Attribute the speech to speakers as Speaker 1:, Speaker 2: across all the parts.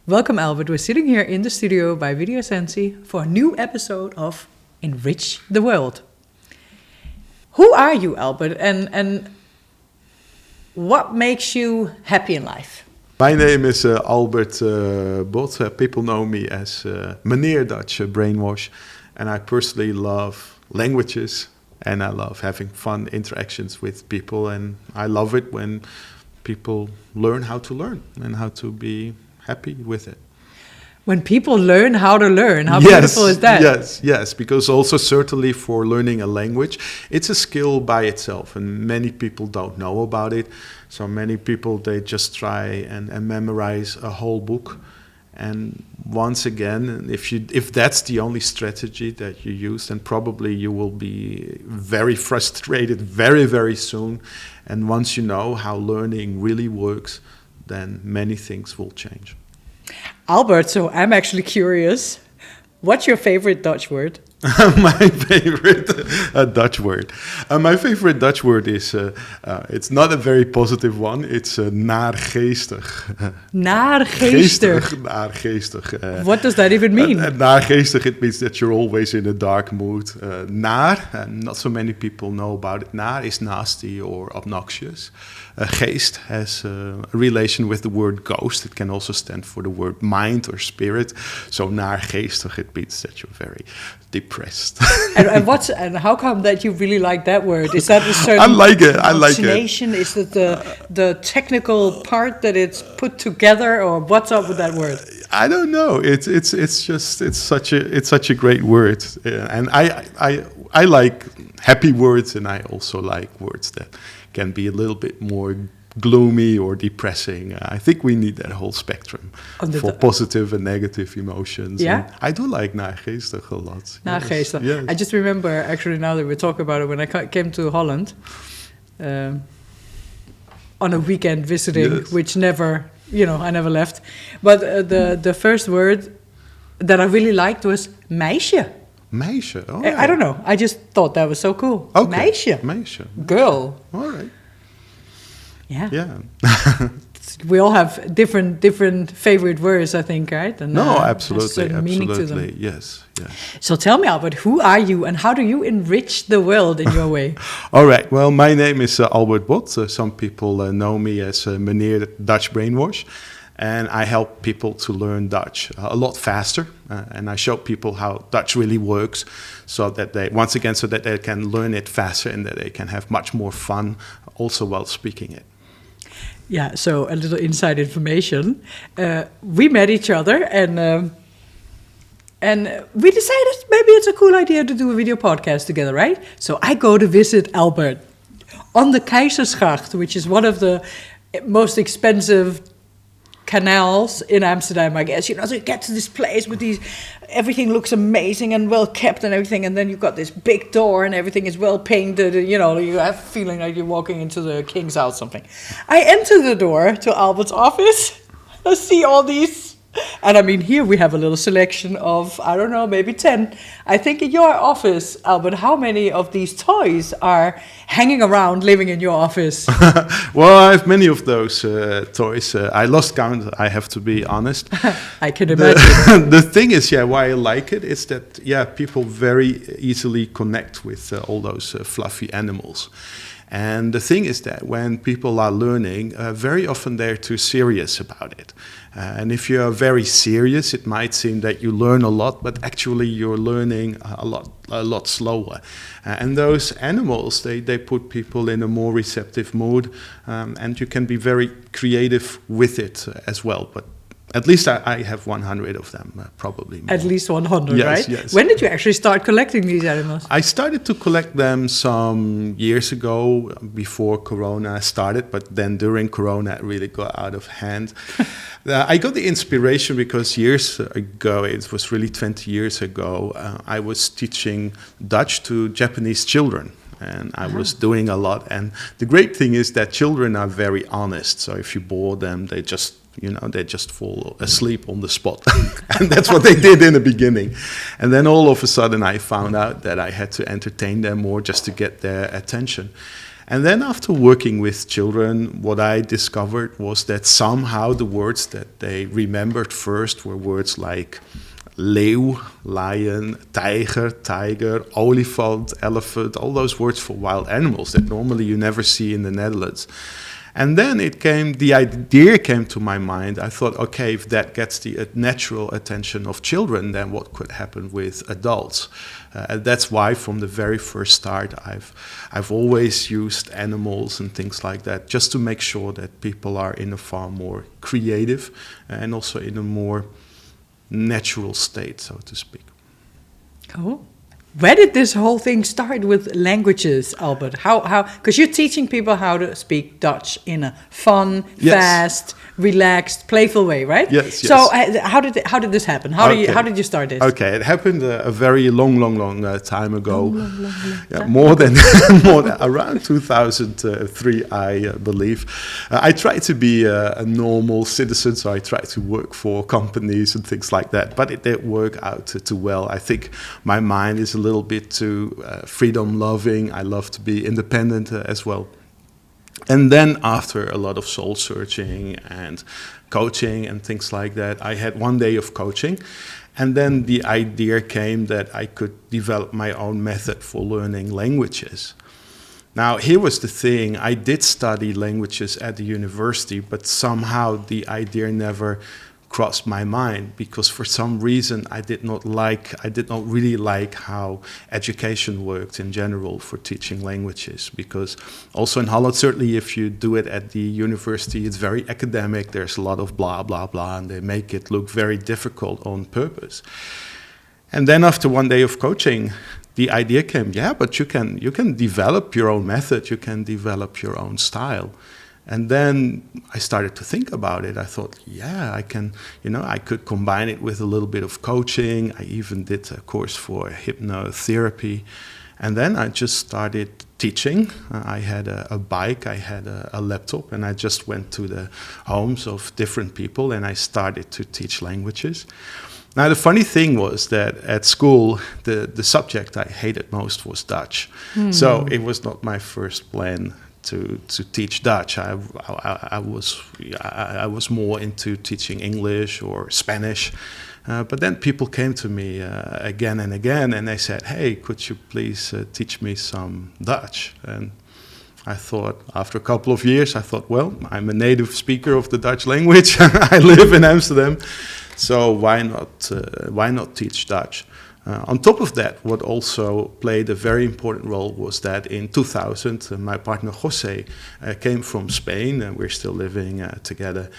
Speaker 1: Welcome, Albert. We're sitting here in the studio by Video Essentie for a new episode of Enrich the World. Who are you, Albert, and what makes you happy in life?
Speaker 2: My name is Albert Bot. People know me as Meneer Dutch Brainwash, and I personally love languages and I love having fun interactions with people, and I love it when people learn how to learn and how to be happy with it.
Speaker 1: When people learn how to learn, how beautiful is that?
Speaker 2: Yes, because also certainly for learning a language, it's a skill by itself, and many people don't know about it. So many people, they just try and memorize a whole book. And once again, if that's the only strategy that you use, then probably you will be very frustrated very, very soon. And once you know how learning really works, then many things will change.
Speaker 1: Albert, so I'm actually curious. What's your favorite Dutch word?
Speaker 2: My favorite Dutch word. My favorite Dutch word is, it's not a very positive one, it's naargeestig.
Speaker 1: Naargeestig?
Speaker 2: Naargeestig.
Speaker 1: What does that even mean?
Speaker 2: Naargeestig, it means that you're always in a dark mood. Not so many people know about it. Naar is nasty or obnoxious. Geest has a relation with the word ghost. It can also stand for the word mind or spirit. So naargeestig, it means that you're very depressed.
Speaker 1: and how come that you really like that word? Is that a certain
Speaker 2: I like it.
Speaker 1: Is it the technical part that it's put together, or what's up with that word?
Speaker 2: I don't know. It's such a great word, and I like happy words, and I also like words that can be a little bit more gloomy or depressing. I think we need that whole spectrum for positive and negative emotions.
Speaker 1: Yeah,
Speaker 2: and I do like naargeestig a lot.
Speaker 1: Naargeestig.
Speaker 2: Yes.
Speaker 1: I just remember, actually, now that we're talking about it, when I came to Holland on a weekend visiting, which never, I never left. But the first word that I really liked was meisje.
Speaker 2: Meisje. Oh,
Speaker 1: I don't know. I just thought that was so cool.
Speaker 2: Okay.
Speaker 1: Meisje. Girl.
Speaker 2: All right.
Speaker 1: Yeah. We all have different favorite words, I think, right? And,
Speaker 2: absolutely.
Speaker 1: Meaning to them.
Speaker 2: Yes.
Speaker 1: So tell me, Albert, who are you and how do you enrich the world in your way?
Speaker 2: All right. Well, my name is Albert Bot. Some people know me as Meneer Dutch Brainwash. And I help people to learn Dutch a lot faster. And I show people how Dutch really works so that they can learn it faster and that they can have much more fun also while speaking it.
Speaker 1: Yeah, so a little inside information. We met each other and we decided maybe it's a cool idea to do a video podcast together, right? So I go to visit Albert on the Keizersgracht, which is one of the most expensive canals in Amsterdam, I guess. So you get to this place with everything looks amazing and well kept and everything, and then you've got this big door and everything is well painted, you have a feeling like you're walking into the king's house, something. I enter the door to Albert's office. I see all these, and I mean, here we have a little selection of, I don't know, maybe 10. I think in your office, Albert, how many of these toys are hanging around, living in your office?
Speaker 2: Well, I have many of those toys. I lost count, I have to be honest.
Speaker 1: I can imagine.
Speaker 2: The thing is, why I like it is that, people very easily connect with all those fluffy animals. And the thing is that when people are learning, very often they're too serious about it. And if you're very serious, it might seem that you learn a lot, but actually you're learning a lot slower. And those animals, they put people in a more receptive mood, and you can be very creative with it as well. But at least I have 100 of them, probably more.
Speaker 1: At least 100, right?
Speaker 2: Yes.
Speaker 1: When did you actually start collecting these animals?
Speaker 2: I started to collect them some years ago, before Corona started, but then during Corona it really got out of hand. I got the inspiration because years ago, it was really 20 years ago, I was teaching Dutch to Japanese children. And I was doing a lot. And the great thing is that children are very honest. So if you bore them, they just fall asleep on the spot. And that's what they did in the beginning. And then all of a sudden I found out that I had to entertain them more just to get their attention. And then after working with children, what I discovered was that somehow the words that they remembered first were words like leeuw, lion, tiger, olifant, elephant, all those words for wild animals that normally you never see in the Netherlands. And then the idea came to my mind. I thought, okay, if that gets the natural attention of children, then what could happen with adults? And that's why from the very first start, I've always used animals and things like that, just to make sure that people are in a far more creative and also in a more natural state, so to speak.
Speaker 1: Cool. Where did this whole thing start with languages, Albert? How? Because you're teaching people how to speak Dutch in a fun, fast, relaxed, playful way, right?
Speaker 2: Yes.
Speaker 1: So how did this happen? How did you start this?
Speaker 2: Okay, it happened a very long time ago.
Speaker 1: Long
Speaker 2: more than around 2003, I believe. I tried to be a normal citizen, so I tried to work for companies and things like that. But it didn't work out too well. I think my mind is a little bit too freedom-loving. I love to be independent as well. And then after a lot of soul-searching and coaching and things like that, I had one day of coaching. And then the idea came that I could develop my own method for learning languages. Now, here was the thing. I did study languages at the university, but somehow the idea never crossed my mind, because for some reason I did not really like how education worked in general for teaching languages. Because also in Holland, certainly if you do it at the university, it's very academic. There's a lot of blah, blah, blah, and they make it look very difficult on purpose. And then after one day of coaching, the idea came, but you can develop your own method, you can develop your own style. And then I started to think about it. I thought, I can, I could combine it with a little bit of coaching. I even did a course for hypnotherapy. And then I just started teaching. I had a bike, I had a laptop, and I just went to the homes of different people and I started to teach languages. Now, the funny thing was that at school, the subject I hated most was Dutch. So it was not my first plan to teach Dutch. I was more into teaching English or Spanish. But then people came to me again and again, and they said, hey, could you please teach me some Dutch? And I thought, after a couple of years, well, I'm a native speaker of the Dutch language. I live in Amsterdam, so why not teach Dutch? On top of that, what also played a very important role was that in 2000, my partner Jose came from Spain, and we're still living together.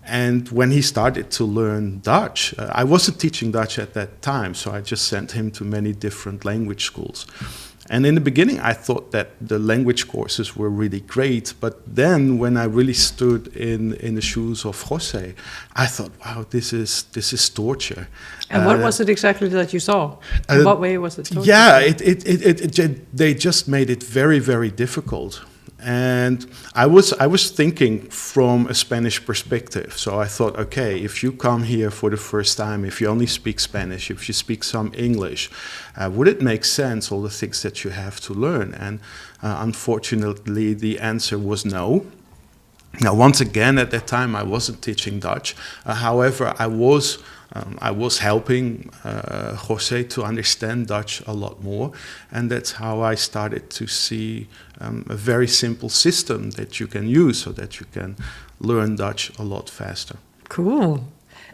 Speaker 2: And when he started to learn Dutch, I wasn't teaching Dutch at that time, so I just sent him to many different language schools. And in the beginning, I thought that the language courses were really great. But then when I really stood in the shoes of Jose, I thought, wow, this is torture.
Speaker 1: And what was it exactly that you saw? In what way was it torture?
Speaker 2: Yeah, they just made it very, very difficult. And I was thinking from a Spanish perspective. So I thought, okay, if you come here for the first time, if you only speak Spanish, if you speak some English, would it make sense, all the things that you have to learn? And unfortunately, the answer was no. Now, once again, at that time, I wasn't teaching Dutch. However, I was helping Jose to understand Dutch a lot more, and that's how I started to see a very simple system that you can use so that you can learn Dutch a lot faster.
Speaker 1: Cool.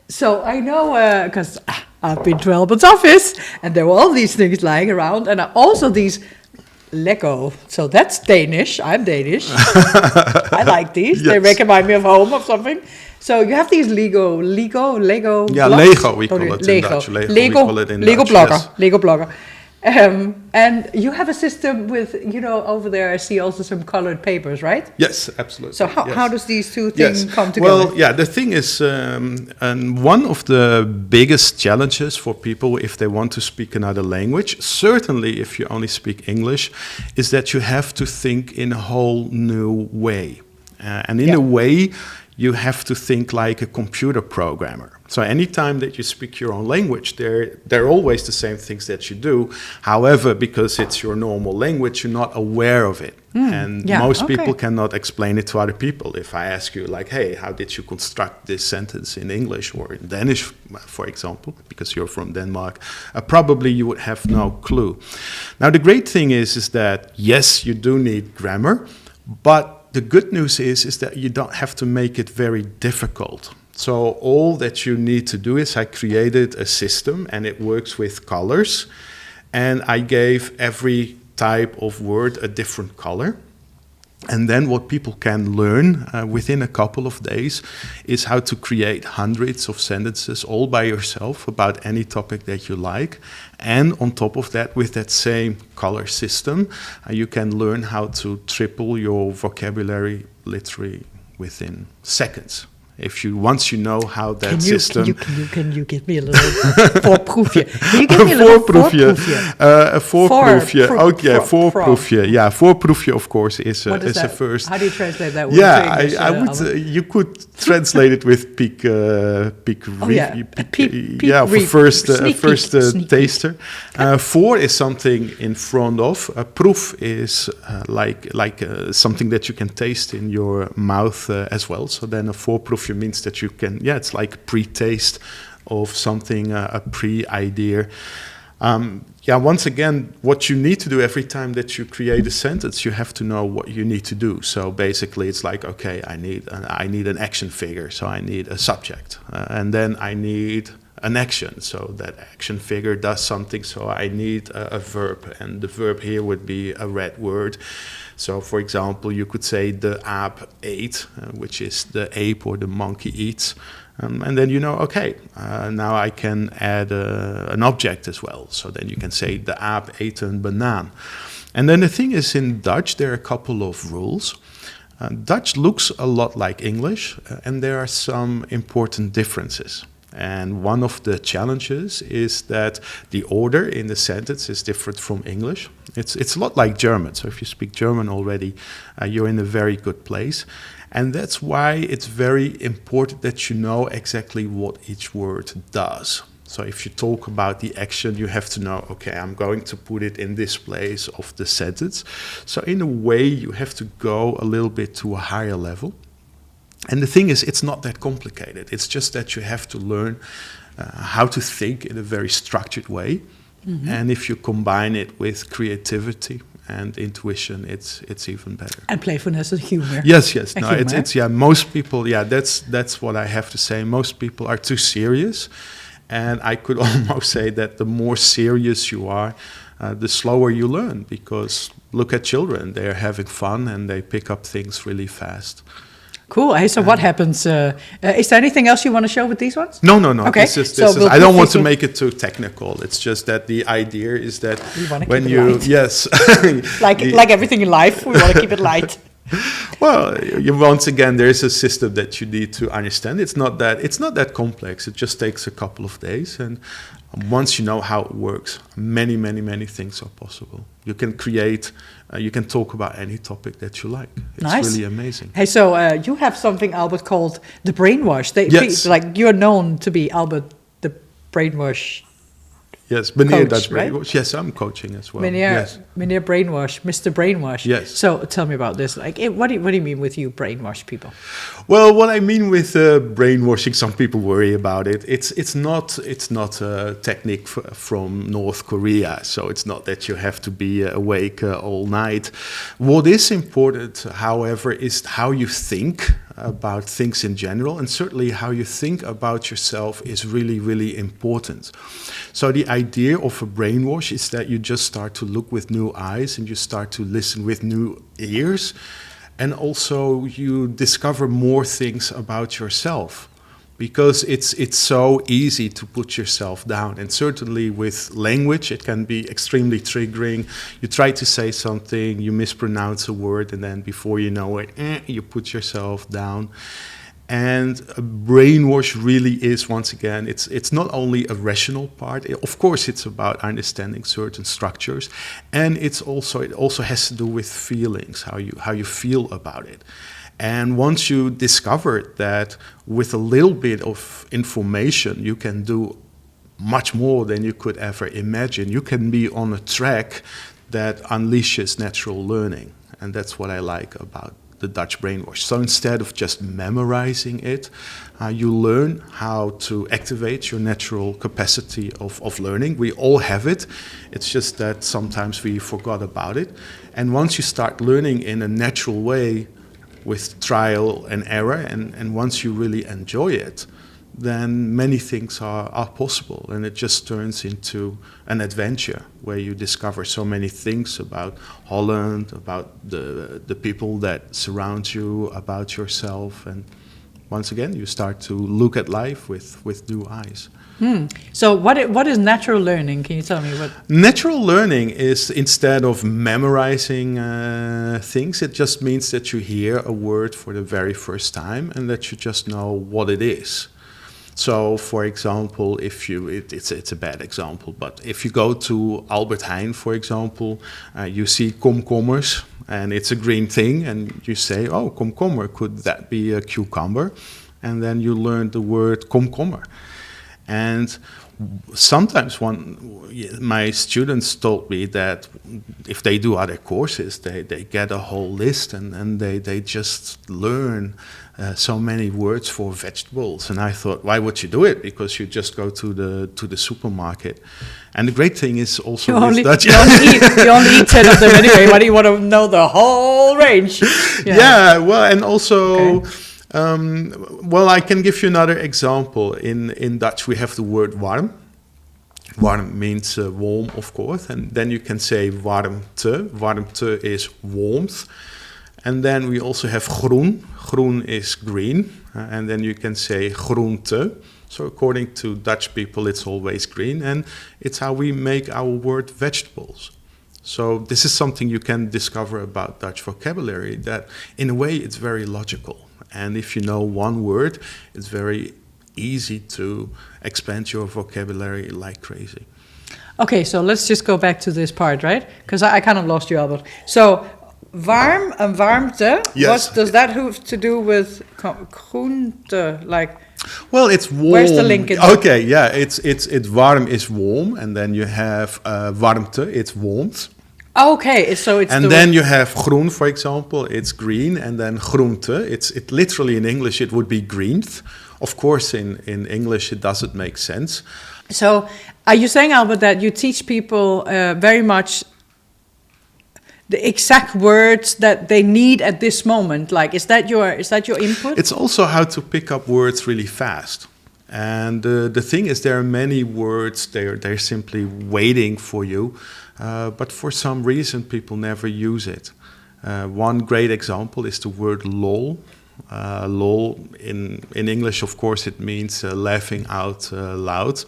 Speaker 1: So I know, because I've been to Albert's office, and there were all these things lying around, and also these Lego. So that's Danish. I'm Danish. I like these. Yes. They remind me of home or something. So you have these Lego.
Speaker 2: Yeah,
Speaker 1: blocks?
Speaker 2: Lego we call it in Dutch. Lego we call it in
Speaker 1: Lego
Speaker 2: Dutch,
Speaker 1: blogger.
Speaker 2: yes.
Speaker 1: Lego blogger. And you have a system with, over there I see also some colored papers, right?
Speaker 2: Yes, absolutely.
Speaker 1: So how does these two things come together?
Speaker 2: Well, yeah, the thing is, and one of the biggest challenges for people if they want to speak another language, certainly if you only speak English, is that you have to think in a whole new way. And in a way, you have to think like a computer programmer. So anytime that you speak your own language, they're always the same things that you do. However, because it's your normal language, you're not aware of it. And most people cannot explain it to other people. If I ask you, like, hey, how did you construct this sentence in English or in Danish, for example, because you're from Denmark, probably you would have no clue. Now, the great thing is that, yes, you do need grammar, but the good news is that you don't have to make it very difficult. So all that you need to do is I created a system and it works with colors. And I gave every type of word a different color. And then what people can learn within a couple of days is how to create hundreds of sentences all by yourself about any topic that you like. And on top of that, with that same color system, you can learn how to triple your vocabulary literally within seconds. Once you know how that system...
Speaker 1: Can you give me a little voorproefje? Can you give me a little voorproefje?
Speaker 2: A voorproefje. Okay, voorproefje. Yeah, voorproefje, of course, is a first...
Speaker 1: How do you translate that word to English?
Speaker 2: I would... you could translate it with peak review. First taster. Voor is something in front of. Proef is like something that you can taste in your mouth as well. So then a voorproefje means that you can, it's like pre-taste of something, a pre-idea. Once again, what you need to do every time that you create a sentence, you have to know what you need to do. So basically, it's like, okay, I need an action figure, so I need a subject, and then I need an action, so that action figure does something, so I need a verb, and the verb here would be a red word. So, for example, you could say the ape ate, which is the ape or the monkey eats. And then you know, okay, now I can add an object as well. So then you can say the ape ate a banaan. And then the thing is, in Dutch, there are a couple of rules. Dutch looks a lot like English, and there are some important differences. And one of the challenges is that the order in the sentence is different from English. It's a lot like German. So if you speak German already, you're in a very good place. And that's why it's very important that you know exactly what each word does. So if you talk about the action, you have to know, okay, I'm going to put it in this place of the sentence. So in a way, you have to go a little bit to a higher level. And the thing is, it's not that complicated. It's just that you have to learn how to think in a very structured way. Mm-hmm. And if you combine it with creativity and intuition, it's even better.
Speaker 1: And playfulness and humor.
Speaker 2: Yes. No, humor. It's most people. That's what I have to say. Most people are too serious, and I could almost say that the more serious you are, the slower you learn. Because look at children; they are having fun and they pick up things really fast.
Speaker 1: Cool. Hey, so what happens? Is there anything else you want to show with these ones?
Speaker 2: No.
Speaker 1: Okay.
Speaker 2: I don't want to make it too technical. It's just that the idea is that when you
Speaker 1: light.
Speaker 2: Yes,
Speaker 1: like everything in life, we want to keep it light.
Speaker 2: Well, once again, there is a system that you need to understand. It's not that complex. It just takes a couple of days, and once you know how it works, many things are possible. You can create. You can talk about any topic that you like. It's
Speaker 1: nice.
Speaker 2: Really amazing.
Speaker 1: Hey, so you have something, Albert, called the Brainwash.
Speaker 2: Yes.
Speaker 1: Like you're known to be Albert the Brainwash.
Speaker 2: Yes, meneer
Speaker 1: coach,
Speaker 2: Brainwash.
Speaker 1: Right?
Speaker 2: Yes, I'm coaching as well.
Speaker 1: Meneer Brainwash, Mr. Brainwash.
Speaker 2: Yes.
Speaker 1: So tell me about this. Like, what do you mean with you brainwash people?
Speaker 2: Well, what I mean with brainwashing, some people worry about it. It's not a technique from North Korea. So it's not that you have to be awake all night. What is important, however, is how you think about things in general, and certainly how you think about yourself is really important. So the idea of a brainwash is that you just start to look with new eyes and you start to listen with new ears, and also you discover more things about yourself, because it's so easy to put yourself down. And certainly with language, it can be extremely triggering. You try to say something, you mispronounce a word, and then before you know it, you put yourself down. And a brainwash really is, once again, it's not only a rational part. Of course, it's about understanding certain structures, and it also has to do with feelings, how you feel about it. And once you discover that with a little bit of information, you can do much more than you could ever imagine. You can be on a track that unleashes natural learning. And that's what I like about the Dutch Brainwash. So instead of just memorizing it, you learn how to activate your natural capacity of learning. We all have it. It's just that sometimes we forgot about it. And once you start learning in a natural way with trial and error, and once you really enjoy it, then many things are possible, and it just turns into an adventure where you discover so many things about Holland, about the people that surround you, about yourself, and once again you start to look at life with new eyes.
Speaker 1: So what is natural learning? Can you tell me what?
Speaker 2: Natural learning is, instead of memorizing things, it just means that you hear a word for the very first time and that you just know what it is. So, for example, it's a bad example, but if you go to Albert Heijn, for example, you see komkommers, and it's a green thing, and you say, oh, komkommer, could that be a cucumber? And then you learn the word komkommer. And sometimes my students told me that if they do other courses, they get a whole list and they just learn so many words for vegetables. And I thought, why would you do it? Because you just go to the supermarket. And the great thing is also
Speaker 1: You only
Speaker 2: Dutch.
Speaker 1: eat 10 of them anyway. Why do you want to know the whole range?
Speaker 2: Yeah, well, and also... Okay. Well, I can give you another example. In Dutch, we have the word warm. Warm means warm, of course. And then you can say warmte. Warmte is warmth. And then we also have groen. Groen is green. And then you can say groente. So according to Dutch people, it's always green. And it's how we make our word vegetables. So this is something you can discover about Dutch vocabulary, that in a way it's very logical. And if you know one word, it's very easy to expand your vocabulary like crazy.
Speaker 1: Okay, so let's just go back to this part, right? Because I kind of lost you, Albert. So, warm and warmte,
Speaker 2: yes.
Speaker 1: What does that have to do with groente? Like,
Speaker 2: well, it's warm.
Speaker 1: Where's the link in
Speaker 2: Okay, yeah, it's warm is warm, and then you have warmte, it's warmth.
Speaker 1: Okay, so it's
Speaker 2: and then you have groen, for example, it's green, and then groente, it literally in English it would be greenth. Of course, in English it doesn't make sense.
Speaker 1: So, are you saying, Albert, that you teach people very much the exact words that they need at this moment? Like, is that your input?
Speaker 2: It's also how to pick up words really fast. And the thing is, there are many words they're simply waiting for you. But for some reason, people never use it. One great example is the word lol. Lol, in English, of course, it means laughing out loud.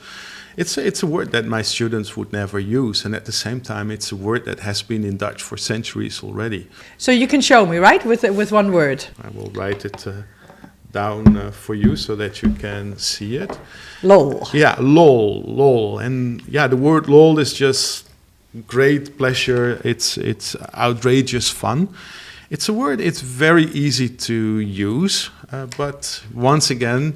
Speaker 2: It's a word that my students would never use. And at the same time, it's a word that has been in Dutch for centuries already.
Speaker 1: So you can show me, right, with one word?
Speaker 2: I will write it down for you so that you can see it.
Speaker 1: Lol.
Speaker 2: Yeah, lol. And yeah, the word lol is just... great pleasure, it's outrageous fun. It's a word, it's very easy to use, but once again,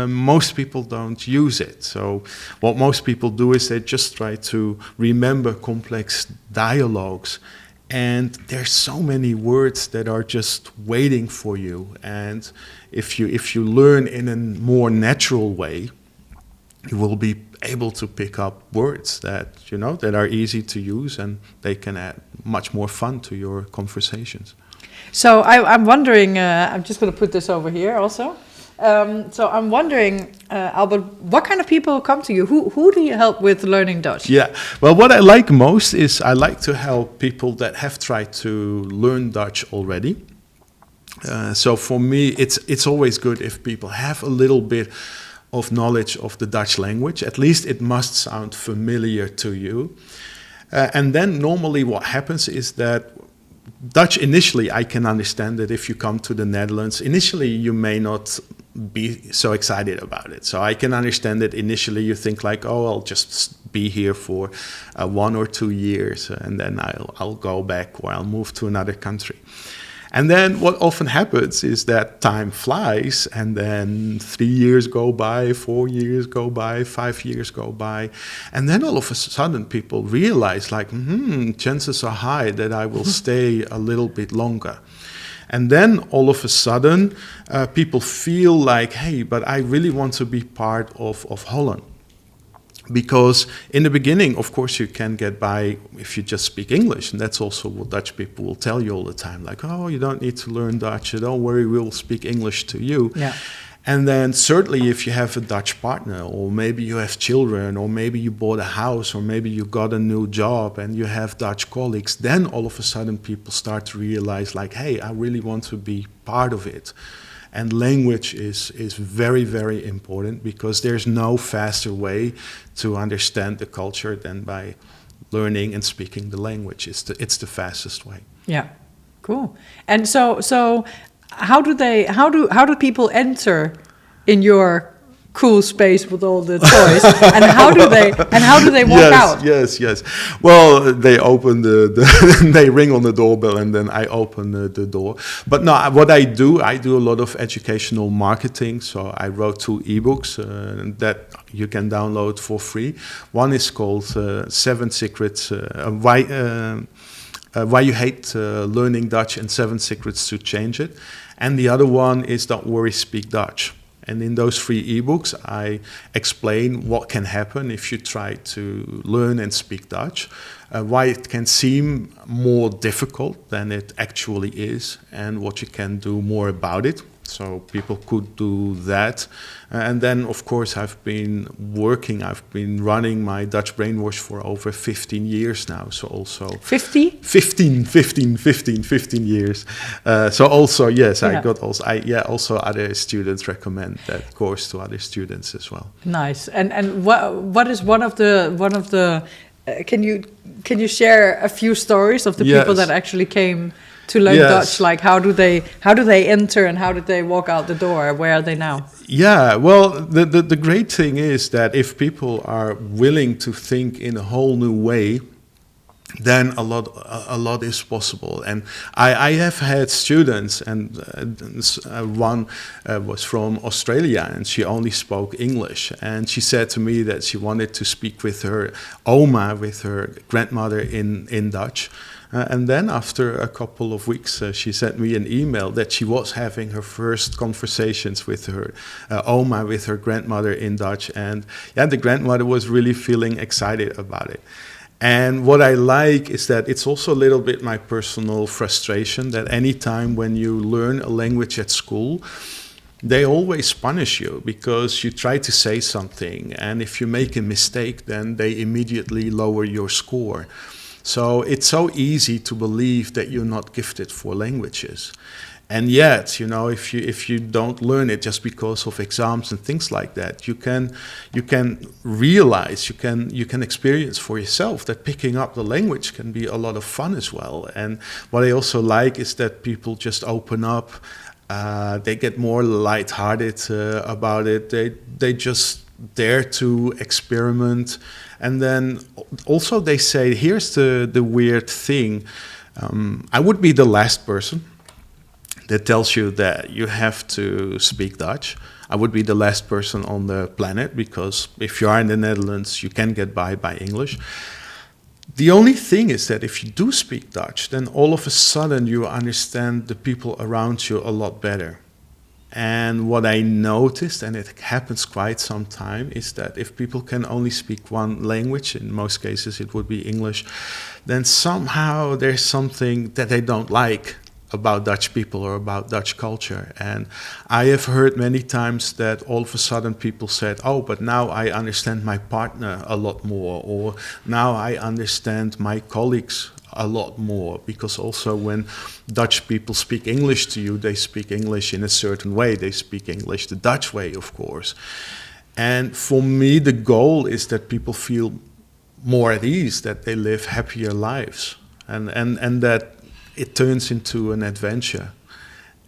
Speaker 2: most people don't use it. So what most people do is they just try to remember complex dialogues, and there's so many words that are just waiting for you. And if you learn in a more natural way, you will be able to pick up words that are easy to use, and they can add much more fun to your conversations.
Speaker 1: So I'm wondering, I'm just going to put this over here also. So I'm wondering, Albert, what kind of people come to you? Who do you help with learning Dutch?
Speaker 2: Yeah, well, what I like most is I like to help people that have tried to learn Dutch already. So for me, it's always good if people have a little bit of knowledge of the Dutch language. At least it must sound familiar to you. And then normally what happens is that Dutch initially, I can understand that if you come to the Netherlands, initially you may not be so excited about it. So I can understand that initially you think like, oh, I'll just be here for 1 or 2 years and then I'll go back or I'll move to another country. And then what often happens is that time flies, and then 3 years go by, 4 years go by, 5 years go by. And then all of a sudden people realize like, chances are high that I will stay a little bit longer. And then all of a sudden people feel like, hey, but I really want to be part of Holland. Because in the beginning, of course, you can get by if you just speak English. And that's also what Dutch people will tell you all the time. Like, oh, you don't need to learn Dutch. Don't worry, we'll speak English to you.
Speaker 1: Yeah.
Speaker 2: And then certainly if you have a Dutch partner, or maybe you have children, or maybe you bought a house, or maybe you got a new job and you have Dutch colleagues, then all of a sudden people start to realize like, hey, I really want to be part of it. And language is very, very important, because there's no faster way to understand the culture than by learning and speaking the language. It's the fastest way.
Speaker 1: Yeah, cool. And so how do people enter in your cool space with all the toys, and how do they walk out?
Speaker 2: Yes. Well, they open they ring on the doorbell, and then I open the door. But no, what I do a lot of educational marketing. So I wrote 2 ebooks that you can download for free. One is called 7 Secrets Why You Hate Learning Dutch and 7 Secrets to Change It. And the other one is Don't Worry, Speak Dutch. And in those 3 ebooks, I explain what can happen if you try to learn and speak Dutch, why it can seem more difficult than it actually is, and what you can do more about it. So people could do that. And then, of course, I've been running my Dutch Brainwash for over 15 years now. So also
Speaker 1: 50?
Speaker 2: 15 years. So also, yes,
Speaker 1: Yeah.
Speaker 2: Also other students recommend that course to other students as well.
Speaker 1: Nice. And what is one of the can you share a few stories of the people that actually came to learn Dutch? Like how do they enter, and how did they walk out the door? Where are they now?
Speaker 2: Yeah, well, the great thing is that if people are willing to think in a whole new way, then a lot is possible. And I have had students, and one was from Australia, and she only spoke English. And she said to me that she wanted to speak with her oma, with her grandmother in Dutch. And then after a couple of weeks, she sent me an email that she was having her first conversations with her oma, with her grandmother in Dutch. And yeah, the grandmother was really feeling excited about it. And what I like is that it's also a little bit my personal frustration that anytime when you learn a language at school, they always punish you because you try to say something. And if you make a mistake, then they immediately lower your score. So it's so easy to believe that you're not gifted for languages. And yet, if you don't learn it just because of exams and things like that, you can realize, you can experience for yourself that picking up the language can be a lot of fun as well. And what I also like is that people just open up, they get more lighthearted about it. They just dare to experiment. And then also they say, here's the weird thing. I would be the last person that tells you that you have to speak Dutch. I would be the last person on the planet, because if you are in the Netherlands, you can get by English. The only thing is that if you do speak Dutch, then all of a sudden you understand the people around you a lot better. And what I noticed, and it happens quite some time, is that if people can only speak one language, in most cases it would be English, then somehow there's something that they don't like about Dutch people or about Dutch culture. And I have heard many times that all of a sudden people said, oh, but now I understand my partner a lot more, or now I understand my colleagues a lot more, because also when Dutch people speak English to you, they speak English in a certain way. They speak English the Dutch way, of course. And for me, the goal is that people feel more at ease, that they live happier lives, and that it turns into an adventure,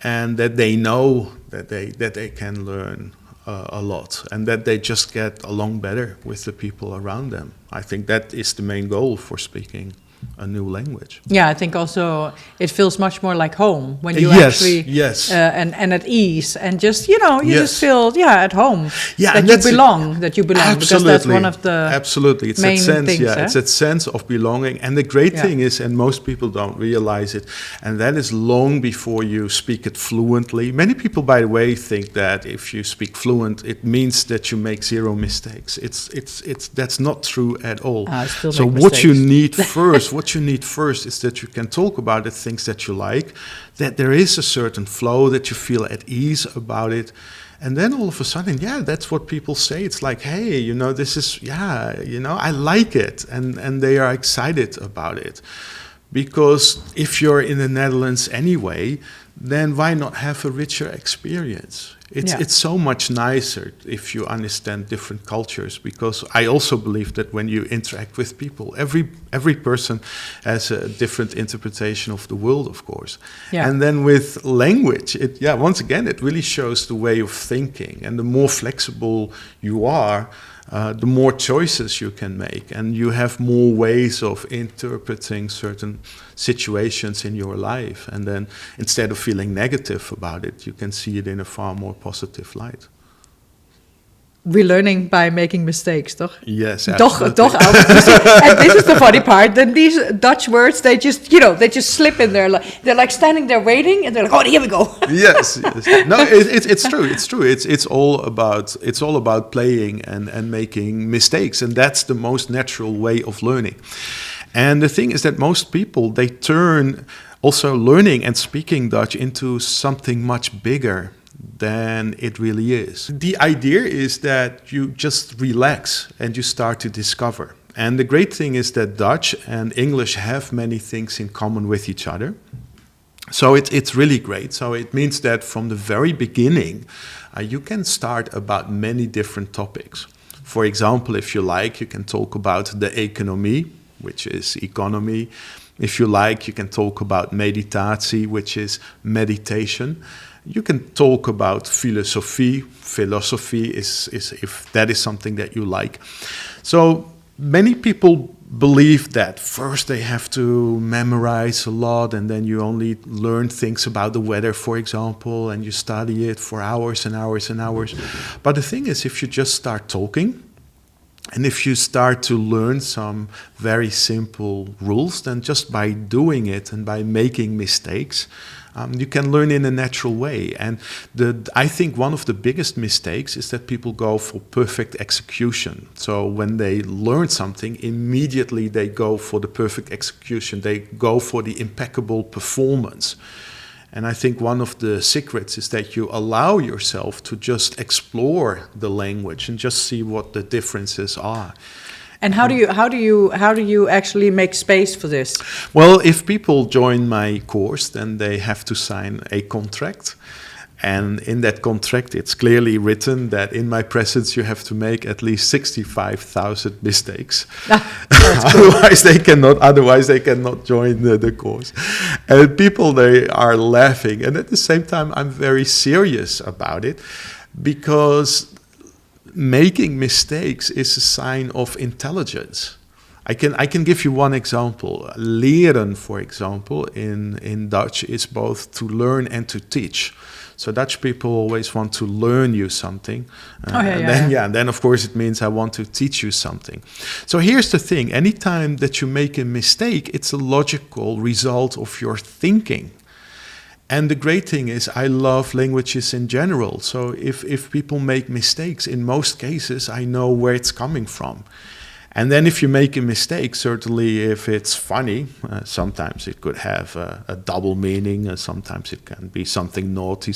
Speaker 2: and that they know that they can learn a lot, and that they just get along better with the people around them. I think that is the main goal for speaking. a new language.
Speaker 1: Yeah, I think also it feels much more like home when you
Speaker 2: Yes,
Speaker 1: actually
Speaker 2: yes.
Speaker 1: And at ease, and just you
Speaker 2: Yes.
Speaker 1: just feel at home.
Speaker 2: Yeah,
Speaker 1: that
Speaker 2: and
Speaker 1: you
Speaker 2: that's
Speaker 1: belong, because that's one of the
Speaker 2: absolutely. It's
Speaker 1: main
Speaker 2: that sense,
Speaker 1: things.
Speaker 2: it's that sense of belonging. And the great
Speaker 1: Yeah.
Speaker 2: thing is, and most people don't realize it, and that is long before you speak it fluently. Many people, by the way, think that if you speak fluent, it means that you make zero mistakes. It's that's not true at all.
Speaker 1: I still
Speaker 2: So
Speaker 1: make
Speaker 2: what you
Speaker 1: mistakes.
Speaker 2: what you need first is that you can talk about the things that you like, that there is a certain flow, that you feel at ease about it. And then all of a sudden, that's what people say. It's like, hey, this is, I like it. And they are excited about it. Because if you're in the Netherlands anyway, then why not have a richer experience? It's so much nicer if you understand different cultures, because I also believe that when you interact with people, every person has a different interpretation of the world, of course.
Speaker 1: Yeah.
Speaker 2: And then with language, once again, it really shows the way of thinking. And the more flexible you are, the more choices you can make, and you have more ways of interpreting certain situations in your life. And then instead of feeling negative about it, you can see it in a far more positive light.
Speaker 1: We're learning by making mistakes, toch?
Speaker 2: Yes,
Speaker 1: Toch.
Speaker 2: absolutely.
Speaker 1: And this is the funny part. Then these Dutch words, they just slip in there. They're like standing there waiting, and they're like, oh, here we go.
Speaker 2: yes. No, it's true. It's true. It's all about playing and making mistakes, and that's the most natural way of learning. And the thing is that most people, they turn also learning and speaking Dutch into something much bigger than it really is. The idea is that you just relax and you start to discover. And the great thing is that Dutch and English have many things in common with each other. So it's really great. So it means that from the very beginning, you can start about many different topics. For example, if you like, you can talk about the economie, which is economy. If you like, you can talk about meditatie, which is meditation. You can talk about philosophy. Philosophy is if that is something that you like. So many people believe that first they have to memorize a lot, and then you only learn things about the weather, for example, and you study it for hours and hours and hours. But the thing is, if you just start talking, and if you start to learn some very simple rules, then just by doing it and by making mistakes, you can learn in a natural way. And I think one of the biggest mistakes is that people go for perfect execution. So when they learn something, immediately they go for the perfect execution. They go for the impeccable performance. And I think one of the secrets is that you allow yourself to just explore the language and just see what the differences are.
Speaker 1: And how do you actually make space for this?
Speaker 2: Well, if people join my course, then they have to sign a contract. And in that contract, it's clearly written that in my presence, you have to make at least 65,000 mistakes. Otherwise, they cannot join the course. And people, they are laughing. And at the same time, I'm very serious about it, because making mistakes is a sign of intelligence. I can give you one example. Leren, for example, in Dutch is both to learn and to teach. So Dutch people always want to learn you something. And then of course it means I want to teach you something. So here's the thing. Anytime that you make a mistake, it's a logical result of your thinking. And the great thing is I love languages in general. So if people make mistakes, in most cases, I know where it's coming from. And then if you make a mistake, certainly if it's funny, sometimes it could have a double meaning. Sometimes it can be something naughty.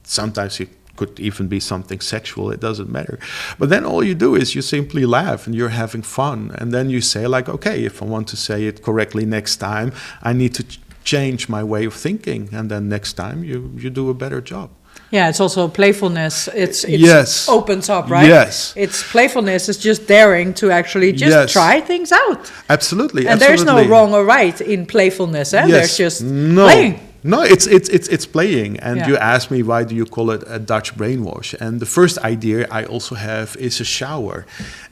Speaker 2: Sometimes it could even be something sexual. It doesn't matter. But then all you do is you simply laugh and you're having fun. And then you say like, okay, if I want to say it correctly next time, I need to change my way of thinking. And then next time you do a better job.
Speaker 1: Yeah, it's also playfulness. It
Speaker 2: yes.
Speaker 1: opens up, right?
Speaker 2: Yes.
Speaker 1: It's playfulness. It's just daring to actually just try things out.
Speaker 2: Absolutely.
Speaker 1: And there's no wrong or right in playfulness. Eh?
Speaker 2: Yes.
Speaker 1: There's just playing.
Speaker 2: No, it's playing. And you asked me, why do you call it a Dutch brainwash? And the first idea I also have is a shower.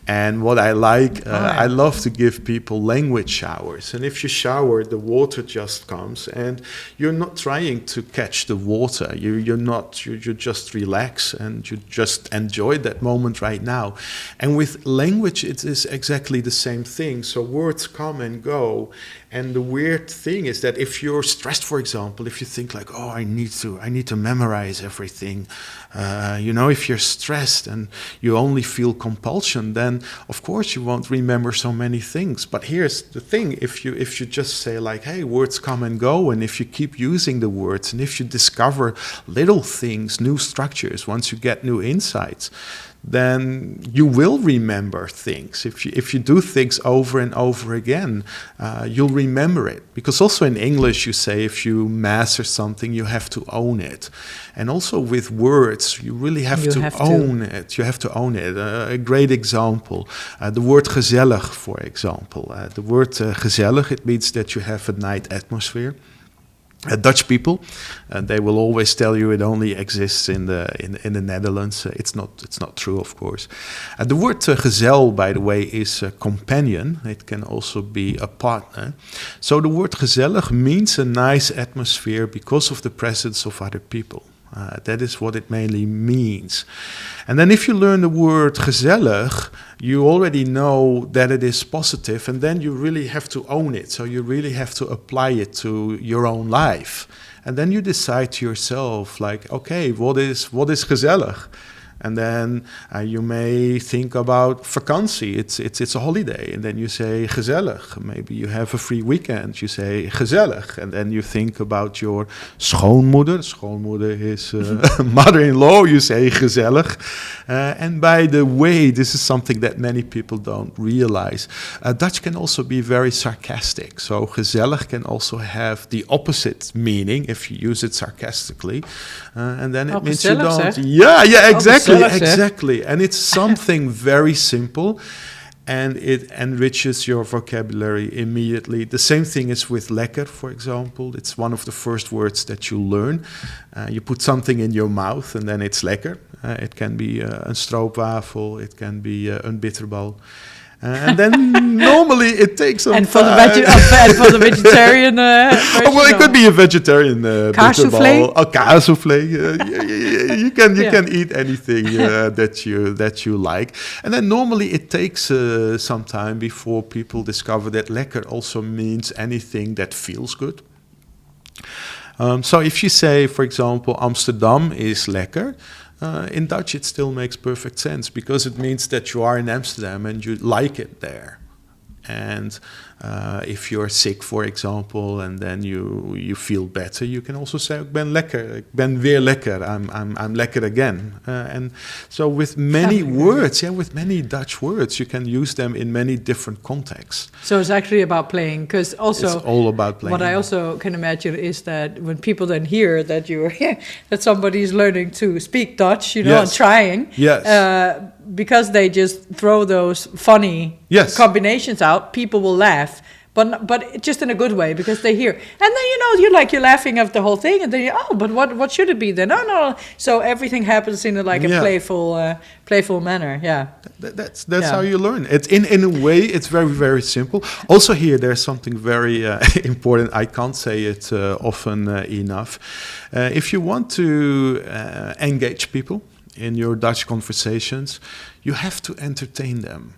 Speaker 2: And what I like, I love to give people language showers. And if you shower, the water just comes, and you're not trying to catch the water. You just relax and you just enjoy that moment right now. And with language, it is exactly the same thing. So words come and go. And the weird thing is that if you're stressed, for example, if you think like, oh, I need to memorize everything, if you're stressed and you only feel compulsion, then of course you won't remember so many things. But here's the thing: if you just say like, hey, words come and go, and if you keep using the words, and if you discover little things, new structures, once you get new insights, then you will remember things. If you do things over and over again, you'll remember it. Because also in English you say if you master something, you have to own it. And also with words, you really have to own it. You have to own it. A great example, the word gezellig, for example. The word gezellig, it means that you have a nice atmosphere. Dutch people, they will always tell you it only exists in the Netherlands. It's not true, of course. The word gezel, by the way, is a companion. It can also be a partner. So the word gezellig means a nice atmosphere because of the presence of other people. That is what it mainly means. And then if you learn the word gezellig, you already know that it is positive, and then you really have to own it. So you really have to apply it to your own life. And then you decide to yourself, like, okay, what is gezellig? And then you may think about vakantie. It's a holiday. And then you say gezellig. Maybe you have a free weekend. You say gezellig. And then you think about your schoonmoeder. Schoonmoeder is mother-in-law. You say gezellig. And by the way, this is something that many people don't realize. Dutch can also be very sarcastic. So gezellig can also have the opposite meaning if you use it sarcastically. And then it means you don't... Yeah, exactly. Exactly. And it's something very simple, and it enriches your vocabulary immediately. The same thing is with lekker, for example. It's one of the first words that you learn. You put something in your mouth and then it's lekker. It can be een stroopwafel, it can be een bitterbal. And then normally it takes some
Speaker 1: and for
Speaker 2: time.
Speaker 1: And for the vegetarian version,
Speaker 2: well, it could be a vegetarian
Speaker 1: kaassoufflé.
Speaker 2: A kaassoufflé. You can eat anything that you like. And then normally it takes some time before people discover that lekker also means anything that feels good. So if you say, for example, Amsterdam is lekker, in Dutch it still makes perfect sense because it means that you are in Amsterdam and you like it there. And if you're sick, for example, and then you feel better, you can also say, ik ben lekker, ik ben weer lekker, I'm lekker again. And so with many words, with many Dutch words, you can use them in many different contexts.
Speaker 1: So it's actually about playing, because also
Speaker 2: it's all about playing.
Speaker 1: What I also can imagine is that when people then hear that that somebody is learning to speak Dutch, and trying, because they just throw those funny combinations out, people will laugh, but just in a good way, because they hear, and then you're laughing at the whole thing, and then but what should it be then? No. So everything happens in a playful manner. Yeah,
Speaker 2: that's how you learn. It's in a way it's very, very simple. Also here there's something very important. I can't say it often enough. If you want to engage people in your Dutch conversations, you have to entertain them.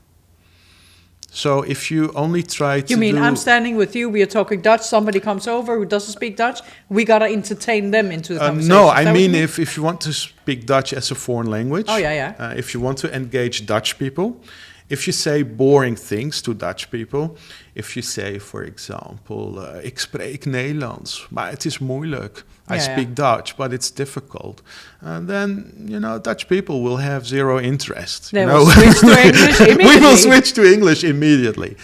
Speaker 2: So if you only try to
Speaker 1: I'm standing with you, we are talking Dutch, somebody comes over who doesn't speak Dutch, we gotta entertain them into the conversation.
Speaker 2: No, I mean if you want to speak Dutch as a foreign language, if you want to engage Dutch people, if you say boring things to Dutch people, if you say, for example, ik spreek Nederlands, maar het is moeilijk. I speak Dutch, but it's difficult. And then, Dutch people will have zero interest.
Speaker 1: They will switch to English immediately.
Speaker 2: We will switch to English immediately.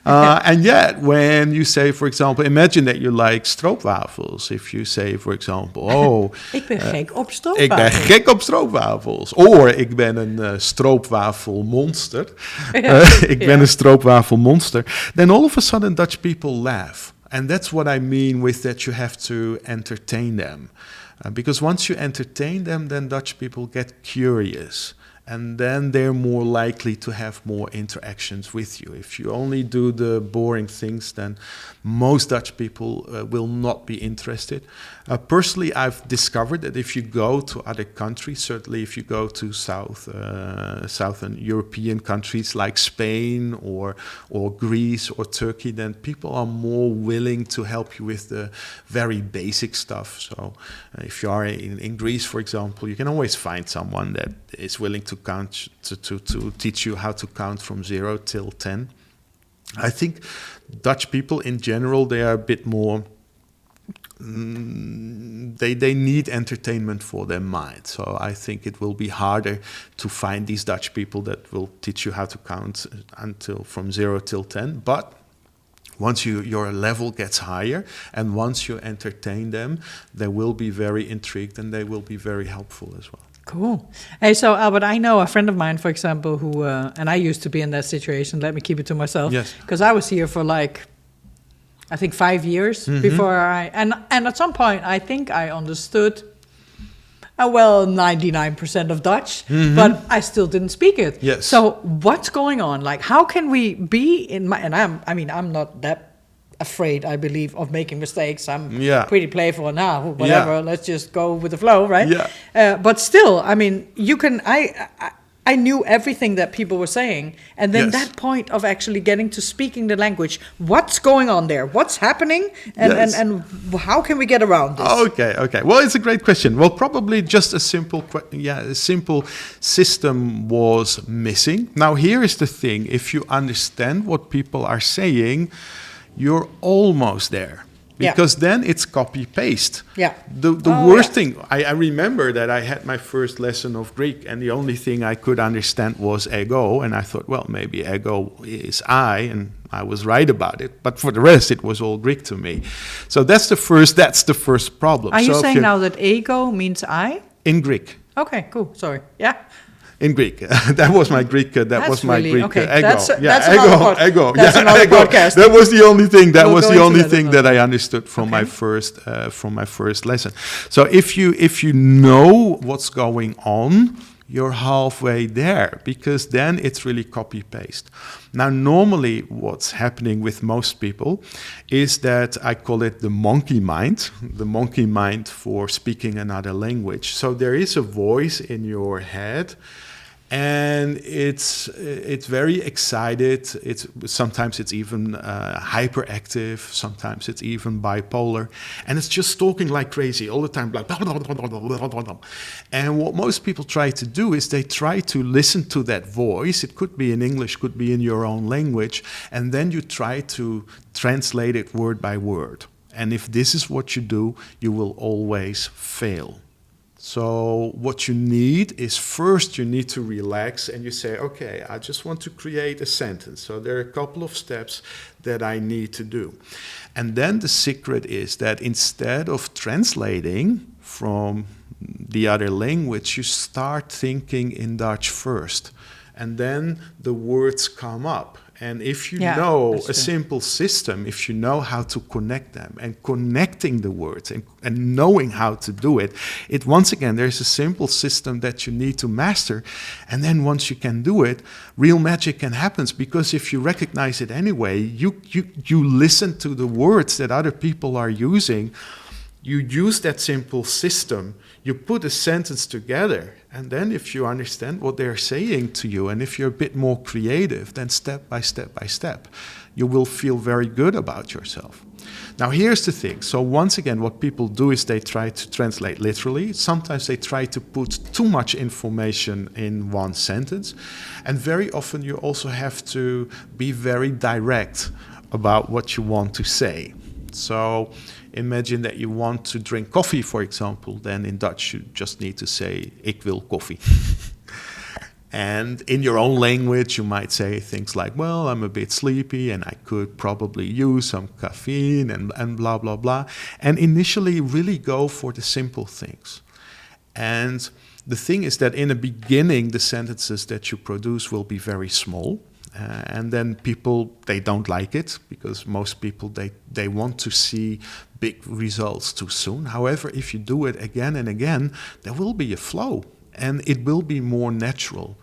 Speaker 2: And yet, when you say, for example, imagine that you like stroopwafels. If you say, for example,
Speaker 1: ik ben gek op stroopwafels.
Speaker 2: Ik ben gek op stroopwafels. Or, ik ben een stroopwafelmonster. Ik ben een stroopwafelmonster. Then all of a sudden, Dutch people laugh. And that's what I mean with that you have to entertain them. Because once you entertain them, then Dutch people get curious. and then they're more likely to have more interactions with you. If you only do the boring things, then most Dutch people will not be interested. Personally, I've discovered that if you go to other countries, certainly if you go to Southern European countries like Spain or Greece or Turkey, then people are more willing to help you with the very basic stuff. So if you are in Greece, for example, you can always find someone that is willing to count to teach you how to count from 0 till 10. I think Dutch people in general, they are a bit more, they need entertainment for their mind. So I think it will be harder to find these Dutch people that will teach you how to count until from 0 till 10. But once your level gets higher and once you entertain them, they will be very intrigued and they will be very helpful as well.
Speaker 1: Cool. Hey, so Albert, I know a friend of mine, for example, who, and I used to be in that situation, let me keep it to myself.
Speaker 2: Yes.
Speaker 1: Because I was here for I think 5 years before and at some point I think I understood, 99% of Dutch, but I still didn't speak it.
Speaker 2: Yes.
Speaker 1: So what's going on? Like, how can we be I'm not that afraid, I believe, of making mistakes. I'm pretty playful now. Whatever, let's just go with the flow, right?
Speaker 2: Yeah.
Speaker 1: But still, I mean, you can. I knew everything that people were saying, and then that point of actually getting to speaking the language. What's going on there? What's happening? And how can we get around this?
Speaker 2: Okay. Well, it's a great question. Well, probably just a simple system was missing. Now, here is the thing: if you understand what people are saying, you're almost there, because then it's copy paste.
Speaker 1: Yeah.
Speaker 2: The worst thing, I remember that I had my first lesson of Greek, and the only thing I could understand was ego, and I thought, well, maybe ego is I, and I was right about it. But for the rest, it was all Greek to me. So that's the first problem.
Speaker 1: Are you saying now that ego means I?
Speaker 2: In Greek.
Speaker 1: Okay, cool. Sorry. Yeah.
Speaker 2: In Greek, that was my Greek. That was my Greek ego.
Speaker 1: That's
Speaker 2: Ego.
Speaker 1: Another podcast.
Speaker 2: That was the only thing. That was the only thing that I understood from my first lesson. So if you know what's going on, you're halfway there, because then it's really copy paste. Now, normally what's happening with most people is that I call it the monkey mind for speaking another language. So there is a voice in your head, and it's very excited. Sometimes it's even hyperactive. Sometimes it's even bipolar, and it's just talking like crazy all the time. Blah, blah, blah, blah, blah, blah, blah. And what most people try to do is they try to listen to that voice. It could be in English, could be in your own language, and then you try to translate it word by word. And if this is what you do, you will always fail. So what you need is, first you need to relax and you say, okay, I just want to create a sentence. So there are a couple of steps that I need to do. And then the secret is that instead of translating from the other language, you start thinking in Dutch first. And then the words come up. And if you know a simple system, if you know how to connect them and connecting the words and knowing how to do it, once again, there's a simple system that you need to master. And then once you can do it, real magic can happen, because if you recognize it anyway, you listen to the words that other people are using. You use that simple system, you put a sentence together, and then if you understand what they're saying to you, and if you're a bit more creative, then step by step by step, you will feel very good about yourself. Now, here's the thing. So once again, what people do is they try to translate literally. Sometimes they try to put too much information in one sentence. And very often you also have to be very direct about what you want to say. So imagine that you want to drink coffee, for example. Then in Dutch, you just need to say, ik wil koffie. And in your own language, you might say things like, well, I'm a bit sleepy and I could probably use some caffeine and blah, blah, blah. And initially really go for the simple things. And the thing is that in the beginning, the sentences that you produce will be very small. And then people, they don't like it, because most people, they want to see big results too soon. However, if you do it again and again, there will be a flow. and it will be more natural.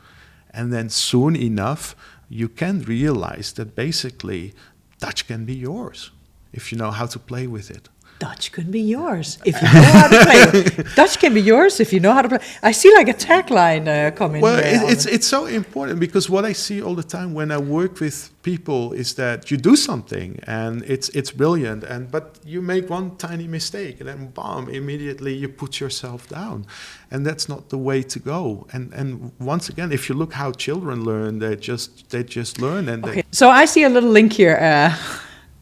Speaker 2: And then soon enough, you can realize that basically Dutch can be yours if you know how to play with it.
Speaker 1: Dutch can be yours if you know how to play. Dutch can be yours if you know how to play. I see like a tagline coming.
Speaker 2: Well, it's so important, because what I see all the time when I work with people is that you do something and it's brilliant, but you make one tiny mistake and then bam, immediately you put yourself down, and that's not the way to go. And once again, if you look how children learn, they just learn. And
Speaker 1: okay. So I see a little link here.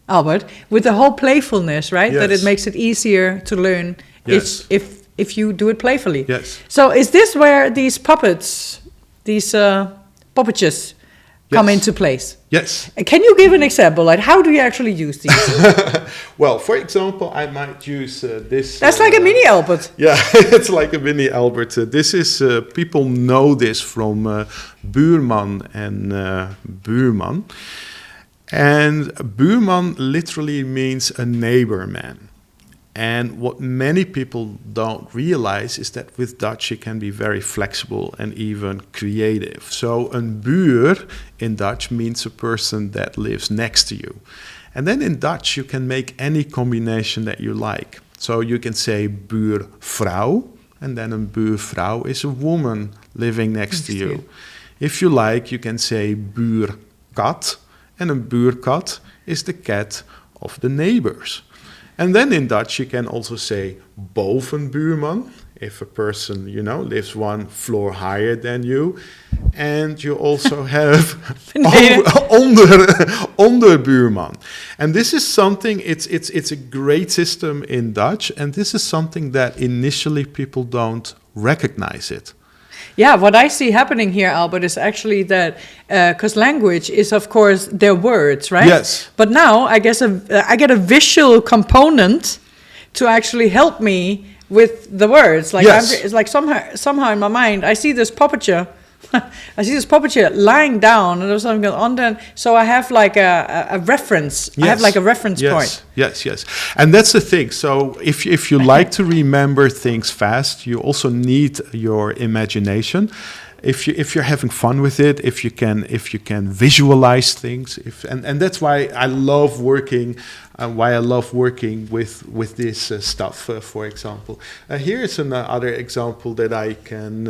Speaker 1: Albert, with the whole playfulness, right?
Speaker 2: Yes.
Speaker 1: That it makes it easier to learn if you do it playfully.
Speaker 2: Yes.
Speaker 1: So is this where these puppets, these puppetjes come into place?
Speaker 2: Yes.
Speaker 1: And can you give an example? Like, how do you actually use these?
Speaker 2: Well, for example, I might use this.
Speaker 1: That's like a mini Albert.
Speaker 2: Yeah, it's like a mini Albert. This is, people know this from buurman and buurman. And buurman literally means a neighbor man. And what many people don't realize is that with Dutch you can be very flexible and even creative. So een buur in Dutch means a person that lives next to you. And then in Dutch you can make any combination that you like. So you can say buurvrouw, and then een buurvrouw is a woman living next to you. If you like, you can say buurkat. And een buurkat is the cat of the neighbors. And then in Dutch you can also say bovenbuurman, if a person, lives one floor higher than you. And you also have onderbuurman. And this is something, it's a great system in Dutch, and this is something that initially people don't recognize it.
Speaker 1: Yeah, what I see happening here, Albert, is actually that because language is, of course, their words, right?
Speaker 2: Yes.
Speaker 1: But now I guess I get a visual component to actually help me with the words. Like it's like somehow in my mind I see this puppetje. I see this puppetje lying down, and there's something going on there. So I have like a reference. Yes. I have like a reference point.
Speaker 2: Yes. And that's the thing. So if you like to remember things fast, you also need your imagination. If you're having fun with it, if you can visualize things, and that's why I love working. Why I love working with this stuff, for example. Here is another example that I can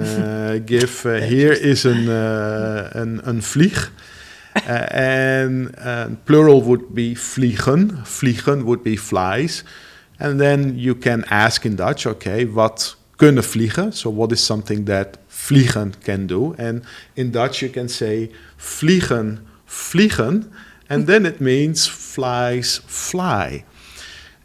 Speaker 2: give. Here is een vlieg. And plural would be vliegen. Vliegen would be flies. And then you can ask in Dutch, okay, wat kunnen vliegen? So what is something that vliegen can do? And in Dutch you can say vliegen, vliegen. And then it means flies fly.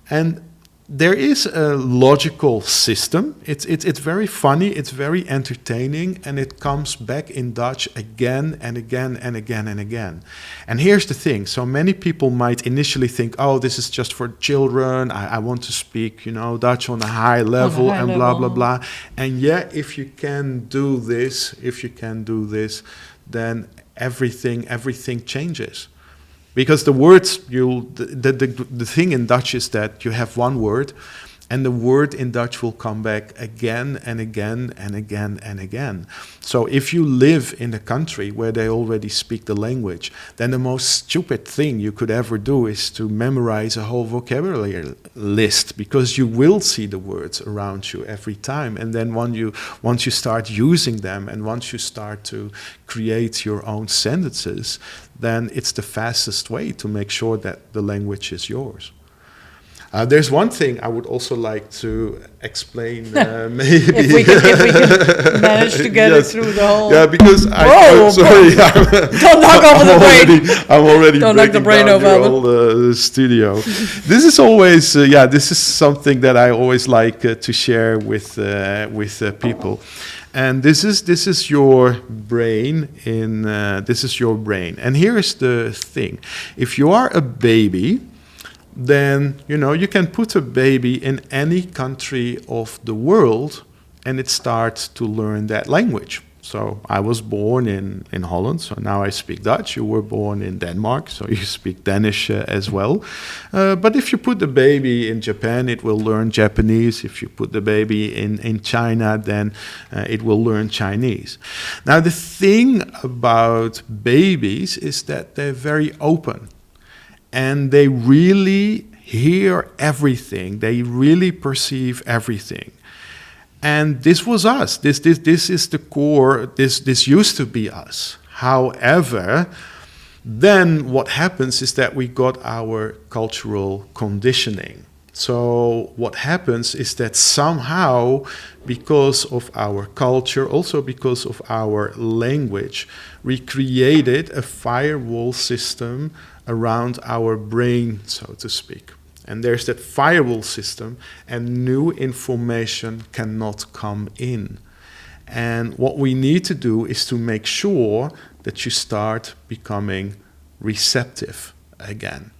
Speaker 2: And there is a logical system. It's very funny, it's very entertaining, and it comes back in Dutch again and again and again and again. And here's the thing. So many people might initially think, oh, this is just for children. I want to speak, Dutch on a high level and blah, blah, blah. And yeah, if you can do this, then everything changes. Because the words, the thing in Dutch is that you have one word, and the word in Dutch will come back again and again and again and again. So if you live in a country where they already speak the language, then the most stupid thing you could ever do is to memorize a whole vocabulary list, because you will see the words around you every time. And then once you start using them, and once you start to create your own sentences, then it's the fastest way to make sure that the language is yours. There's one thing I would also like to explain, maybe.
Speaker 1: if we can manage to get it through the whole...
Speaker 2: Yeah, because
Speaker 1: sorry. Don't knock over the brain.
Speaker 2: I'm already
Speaker 1: Don't knock the brain over
Speaker 2: your whole studio. This is always, this is something that I always like to share with people. And this is your brain this is your brain. And here is the thing. If you are a baby, then, you can put a baby in any country of the world and it starts to learn that language. So I was born in Holland, so now I speak Dutch. You were born in Denmark, so you speak Danish as well. But if you put the baby in Japan, it will learn Japanese. If you put the baby in China, then it will learn Chinese. Now, the thing about babies is that they're very open, and they really hear everything. They really perceive everything. And this was us. This is the core. This used to be us. However, then what happens is that we got our cultural conditioning. So what happens is that somehow, because of our culture, also because of our language, we created a firewall system around our brain, so to speak. And there's that firewall system, and new information cannot come in. And what we need to do is to make sure that you start becoming receptive again.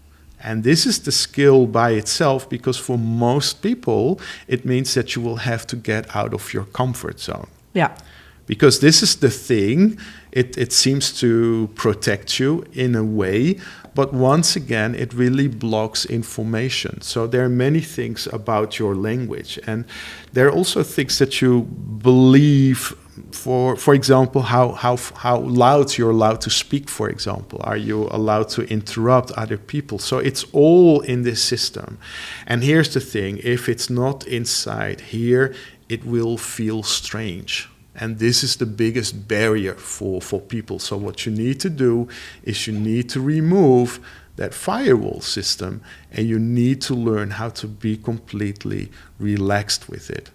Speaker 2: And this is the skill by itself, because for most people, it means that you will have to get out of your comfort zone.
Speaker 1: Yeah.
Speaker 2: Because this is the thing, it seems to protect you in a way, but once again, it really blocks information. So there are many things about your language, and there are also things that you believe. For example, how loud you're allowed to speak, for example. Are you allowed to interrupt other people? So it's all in this system. And here's the thing, if it's not inside here, it will feel strange. And this is the biggest barrier for people. So what you need to do is you need to remove that firewall system, and you need to learn how to be completely relaxed with it.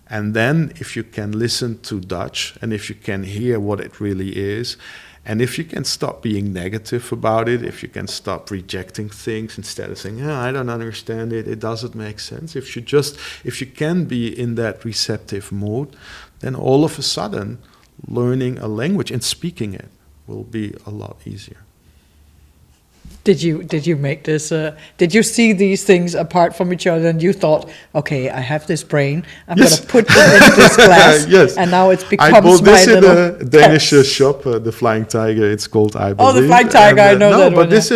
Speaker 2: And then if you can listen to Dutch, and if you can hear what it really is, and if you can stop being negative about it, if you can stop rejecting things instead of saying, I don't understand it, it doesn't make sense. If you can be in that receptive mode, then all of a sudden, learning a language and speaking it will be a lot easier.
Speaker 1: Did you make this? Did you see these things apart from each other, and you thought, okay, I have this brain, I'm going to put it in this glass,
Speaker 2: yes.
Speaker 1: And now it becomes
Speaker 2: I bought this
Speaker 1: in
Speaker 2: a Danish shop, the Flying Tiger. It's called, I believe.
Speaker 1: Oh, the Flying Tiger, I know that.
Speaker 2: No, but this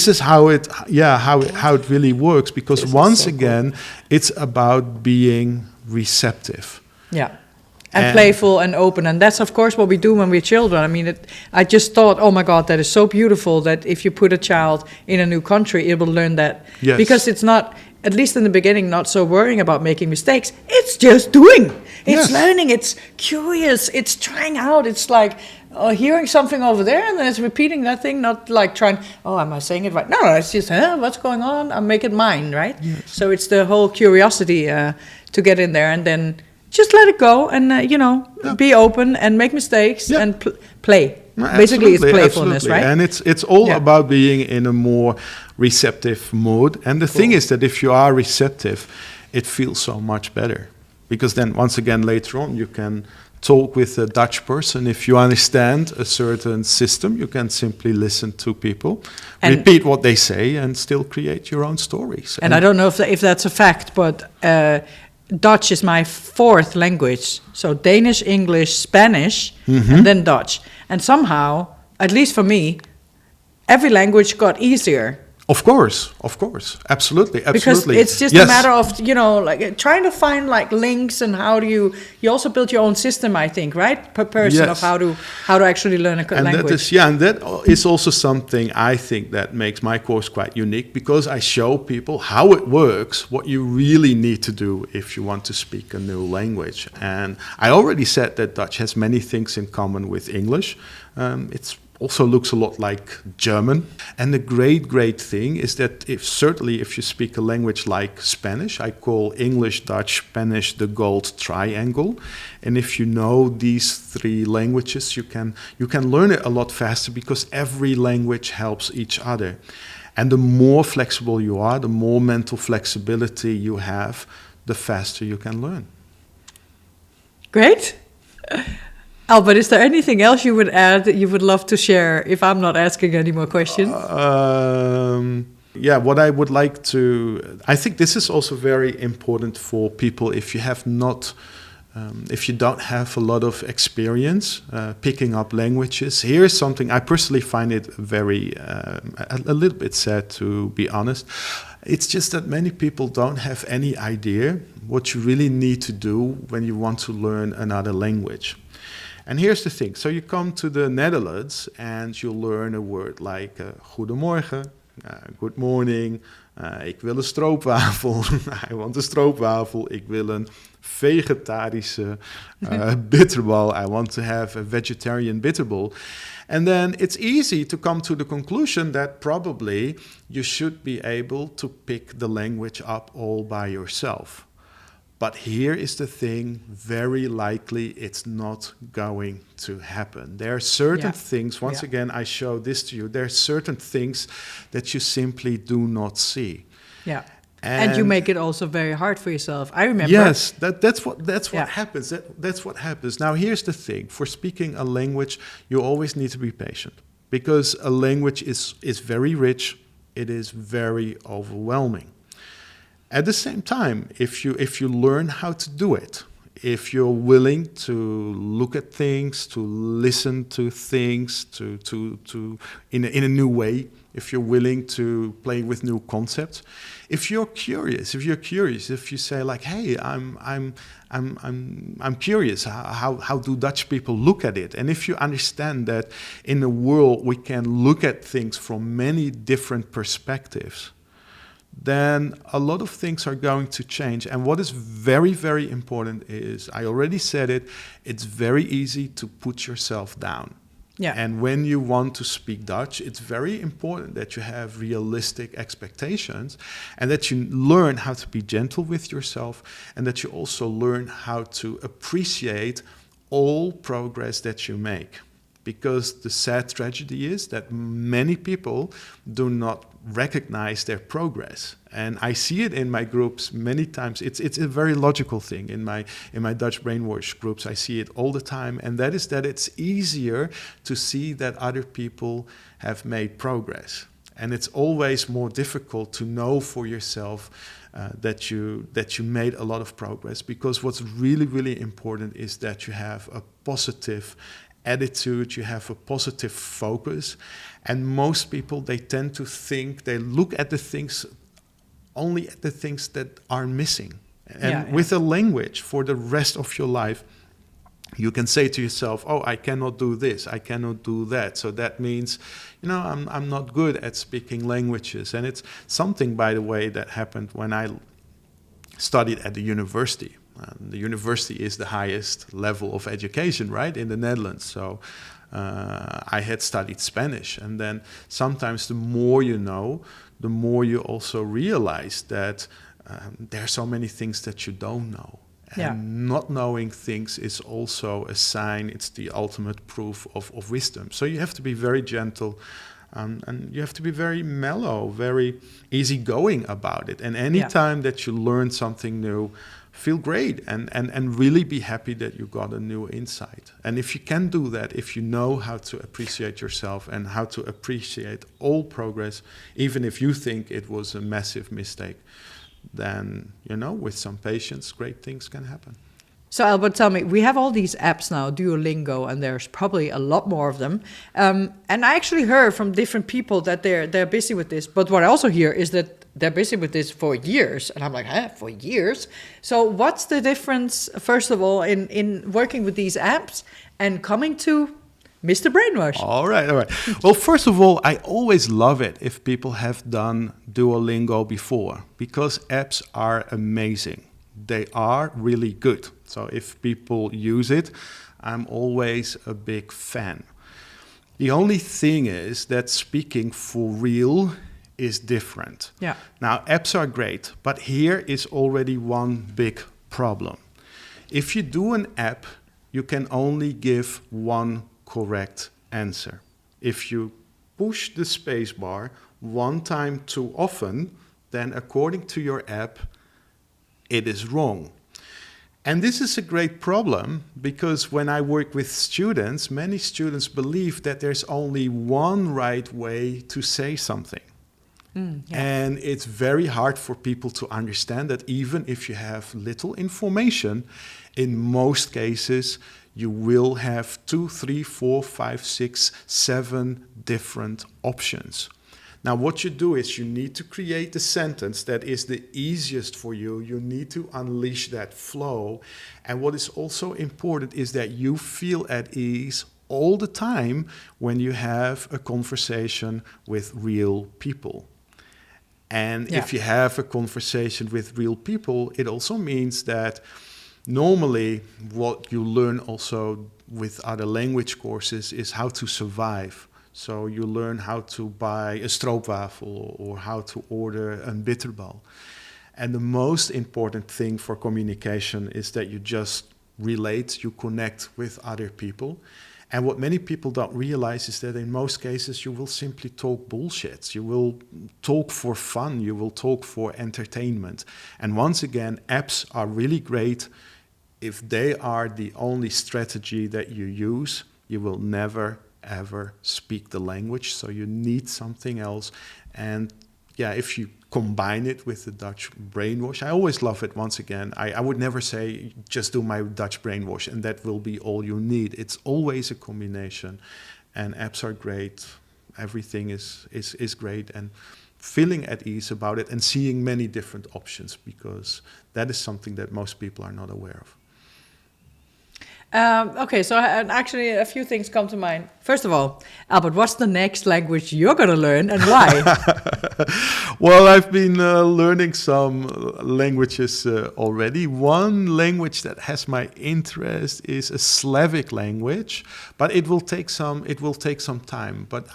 Speaker 2: is how it really works. Because
Speaker 1: this
Speaker 2: once again, it's about being receptive.
Speaker 1: Yeah. And playful and open. And that's, of course, what we do when we're children. I mean, I just thought, oh, my God, that is so beautiful that if you put a child in a new country, it will learn that.
Speaker 2: Yes.
Speaker 1: Because it's not, at least in the beginning, not so worrying about making mistakes. It's just doing. It's learning. It's curious. It's trying out. It's like hearing something over there and then it's repeating that thing, not like trying, am I saying it right? No, it's just, what's going on? I'll make it mine, right?
Speaker 2: Yes.
Speaker 1: So it's the whole curiosity to get in there and then just let it go and, be open and make mistakes and play. Basically, it's playfulness, right?
Speaker 2: And it's all about being in a more receptive mode. And the thing is that if you are receptive, it feels so much better. Because then, once again, later on, you can talk with a Dutch person. If you understand a certain system, you can simply listen to people, repeat what they say, and still create your own stories.
Speaker 1: And I don't know if that's a fact, but Dutch is my fourth language. So Danish, English, Spanish, and then Dutch. And somehow, at least for me, every language got easier.
Speaker 2: Of course, absolutely.
Speaker 1: Because it's just a matter of, like trying to find like links and how do you also build your own system, I think, right? Per person of how to actually learn a language.
Speaker 2: And that is also something I think that makes my course quite unique, because I show people how it works, what you really need to do if you want to speak a new language. And I already said that Dutch has many things in common with English. It's also looks a lot like German. And the great thing is that if you speak a language like Spanish, I call English, Dutch, Spanish the gold triangle. And if you know these three languages, you can learn it a lot faster, because every language helps each other. And the more flexible you are, the more mental flexibility you have, the faster you can learn.
Speaker 1: Great. Albert, is there anything else you would add that you would love to share if I'm not asking any more questions?
Speaker 2: What I would like to... I think this is also very important for people if you have not if you don't have a lot of experience picking up languages, here's something I personally find it very a little bit sad, to be honest. It's just that many people don't have any idea what you really need to do when you want to learn another language. And here's the thing. So you come to the Netherlands and you learn a word like goedemorgen, good morning, ik wil een stroopwafel, I want a stroopwafel, ik wil een vegetarische bitterbal, I want to have a vegetarian bitterbal. And then it's easy to come to the conclusion that probably you should be able to pick the language up all by yourself. But here is the thing, very likely it's not going to happen. There are certain things, once again, I show this to you, there are certain things that you simply do not see.
Speaker 1: Yeah. And you make it also very hard for yourself. I remember.
Speaker 2: Yes, that's what happens. That's what happens. Now, here's the thing. For speaking a language, you always need to be patient. Because a language is very rich. It is very overwhelming. At the same time, if you learn how to do it, if you're willing to look at things, to listen to things, to in a new way, if you're willing to play with new concepts, if you're curious, if you say like, hey, I'm curious, how do Dutch people look at it? And if you understand that in the world we can look at things from many different perspectives, then a lot of things are going to change. And what is very, very important is, I already said it, it's very easy to put yourself down.
Speaker 1: Yeah.
Speaker 2: And when you want to speak Dutch, it's very important that you have realistic expectations and that you learn how to be gentle with yourself and that you also learn how to appreciate all progress that you make. Because the sad tragedy is that many people do not recognize their progress. And I see it in my groups many times. It's a very logical thing. In my Dutch Brainwash groups, I see it all the time. And that is that it's easier to see that other people have made progress. And it's always more difficult to know for yourself that you made a lot of progress. Because what's really, really important is that you have a positive attitude, you have a positive focus. And most people, they tend to think, they look at the things, only at the things that are missing. And with a language for the rest of your life, you can say to yourself, oh, I cannot do this, I cannot do that. So that means, I'm not good at speaking languages. And it's something, by the way, that happened when I studied at the university. The university is the highest level of education, right, in the Netherlands. So I had studied Spanish. And then sometimes the more you know, the more you also realize that there are so many things that you don't know. And not knowing things is also a sign, it's the ultimate proof of wisdom. So you have to be very gentle and you have to be very mellow, very easygoing about it. And any time that you learn something new, feel great and really be happy that you got a new insight. And if you can do that, if you know how to appreciate yourself and how to appreciate all progress, even if you think it was a massive mistake, then, with some patience, great things can happen.
Speaker 1: So Albert, tell me, we have all these apps now, Duolingo, and there's probably a lot more of them. And I actually heard from different people that they're busy with this. But what I also hear is that they're busy with this for years. And I'm like, for years? So what's the difference, first of all, in working with these apps and coming to Mr. Brainwash?
Speaker 2: All right. Well, first of all, I always love it if people have done Duolingo before, because apps are amazing. They are really good. So if people use it, I'm always a big fan. The only thing is that speaking for real is different.
Speaker 1: Yeah.
Speaker 2: Now, apps are great, but here is already one big problem. If you do an app, you can only give one correct answer. If you push the space bar one time too often, then according to your app, it is wrong. And this is a great problem because when I work with students, many students believe that there's only one right way to say something. And it's very hard for people to understand that even if you have little information, In most cases, you will have 2, 3, 4, 5, 6, 7 different options. Now, what you do is you need to create a sentence that is the easiest for you. You need to unleash that flow. And what is also important is that you feel at ease all the time when you have a conversation with real people. And if you have a conversation with real people, it also means that normally what you learn also with other language courses is how to survive. So you learn how to buy a stroopwafel or how to order a bitterbal. And the most important thing for communication is that you just relate, you connect with other people. And what many people don't realize is that in most cases you will simply talk bullshit. You will talk for fun, you will talk for entertainment. And once again, apps are really great. If they are the only strategy that you use, you will never ever speak the language, so you need something else. And if you combine it with the Dutch brainwash, I always love it. Once again, I would never say just do my Dutch brainwash and that will be all you need. It's always a combination, and apps are great. Everything is great, and feeling at ease about it and seeing many different options, because that is something that most people are not aware of.
Speaker 1: Okay, so actually a few things come to mind. First of all, Albert, what's the next language you're going to learn and why?
Speaker 2: Well, I've been learning some languages already. One language that has my interest is a Slavic language, but it will take some time. But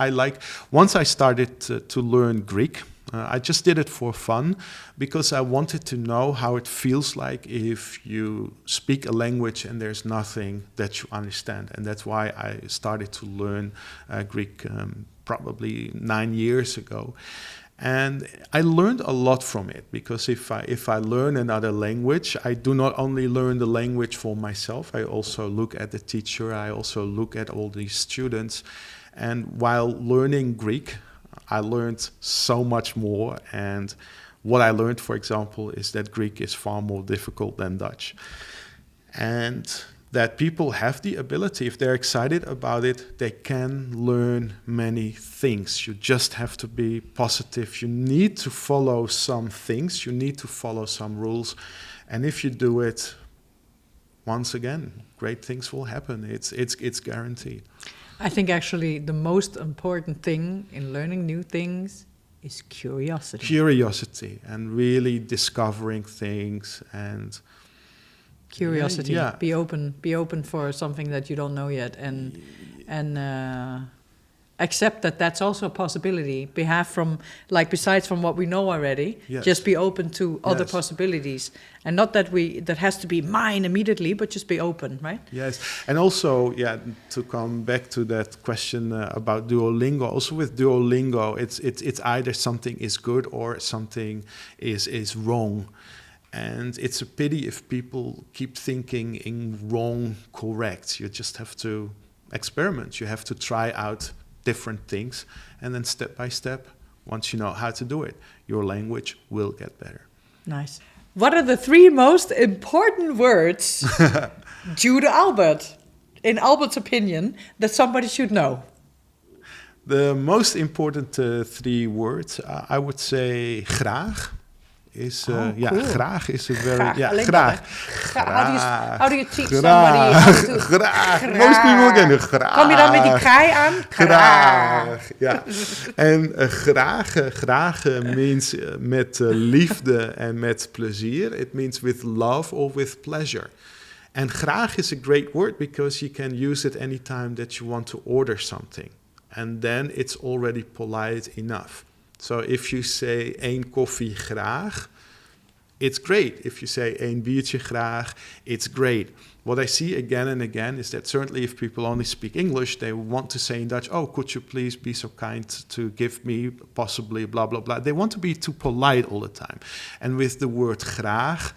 Speaker 2: once I started to learn Greek, I just did it for fun because I wanted to know how it feels like if you speak a language and there's nothing that you understand. And that's why I started to learn Greek probably 9 years ago. And I learned a lot from it, because if I learn another language, I do not only learn the language for myself, I also look at the teacher, I also look at all these students. And while learning Greek, I learned so much more. And what I learned, for example, is that Greek is far more difficult than Dutch. And that people have the ability, if they're excited about it, they can learn many things. You just have to be positive. You need to follow some things. You need to follow some rules. And if you do it, once again, great things will happen. It's guaranteed.
Speaker 1: I think actually the most important thing in learning new things is curiosity.
Speaker 2: Curiosity and really discovering things and
Speaker 1: curiosity.
Speaker 2: Yeah.
Speaker 1: Be open for something that you don't know yet, and accept that that's also a possibility. Besides from what we know already,
Speaker 2: yes.
Speaker 1: Just be open to other
Speaker 2: Yes.
Speaker 1: possibilities, and not that has to be mine immediately, but just be open, right?
Speaker 2: Yes, and also, to come back to that question about Duolingo. Also with Duolingo, it's either something is good or something is wrong. And it's a pity if people keep thinking in wrong, correct. You just have to experiment. You have to try out different things. And then step by step, once you know how to do it, your language will get better.
Speaker 1: Nice. What are the 3 most important words, due to Albert, in Albert's opinion, that somebody should know?
Speaker 2: The most important 3 words, I would say graag.
Speaker 1: Cool.
Speaker 2: Graag is a very...
Speaker 1: Graag.
Speaker 2: Graag.
Speaker 1: How do you teach somebody?
Speaker 2: Graag. Most people kennen graag.
Speaker 1: Kom je dan met die kraai aan?
Speaker 2: Graag. Ja. En graag means met liefde en met plezier. It means with love or with pleasure. And graag is a great word because you can use it anytime that you want to order something. And then it's already polite enough. So if you say 1 koffie graag, it's great. If you say 1 biertje graag, it's great. What I see again and again is that certainly if people only speak English, they want to say in Dutch, oh, could you please be so kind to give me possibly blah, blah, blah. They want to be too polite all the time. And with the word graag,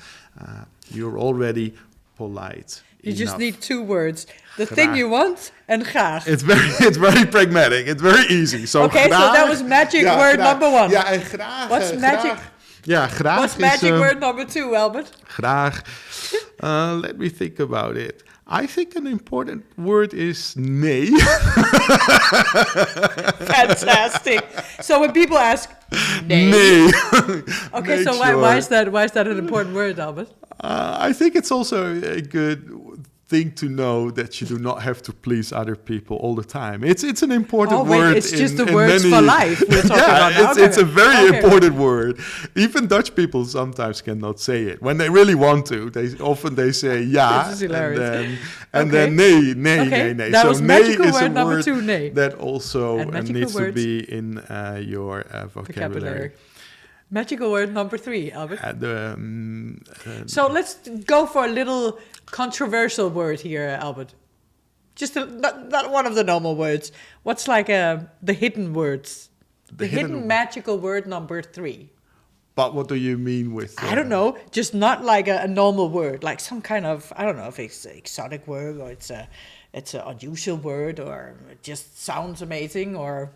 Speaker 2: you're already polite.
Speaker 1: You just need 2 words. The
Speaker 2: Graag.
Speaker 1: thing you want and graag.
Speaker 2: It's very pragmatic. It's very easy. So
Speaker 1: Okay,
Speaker 2: graag,
Speaker 1: so that was magic word
Speaker 2: graag.
Speaker 1: number 1.
Speaker 2: Ja, en graag.
Speaker 1: What's magic?
Speaker 2: Ja, graag
Speaker 1: What's magic word number 2, Albert?
Speaker 2: Graag. Let me think about it. I think an important word is nee.
Speaker 1: Fantastic. So when people ask, nee.
Speaker 2: Nee.
Speaker 1: Okay,
Speaker 2: Make
Speaker 1: so why is that an important word, Albert?
Speaker 2: I think it's also a good thing to know that you do not have to please other people all the time. It's an important word.
Speaker 1: It's just the words for life we're talking about now.
Speaker 2: It's a very important word. Even Dutch people sometimes cannot say it. When they really want to, they say ja.
Speaker 1: This is hilarious.
Speaker 2: And then nee.
Speaker 1: That
Speaker 2: so
Speaker 1: was
Speaker 2: nee
Speaker 1: magical
Speaker 2: is
Speaker 1: word
Speaker 2: a
Speaker 1: number
Speaker 2: word
Speaker 1: 2, nee.
Speaker 2: that also needs to
Speaker 1: words.
Speaker 2: be in your vocabulary.
Speaker 1: Magical word number 3, Albert.
Speaker 2: And,
Speaker 1: So let's go for a little controversial word here, Albert. Just not one of the normal words. What's like the hidden words? The hidden magical word number 3.
Speaker 2: But what do you mean with...
Speaker 1: I don't know. Just not like a normal word. Like some kind of, I don't know if it's an exotic word or it's an unusual word or it just sounds amazing or...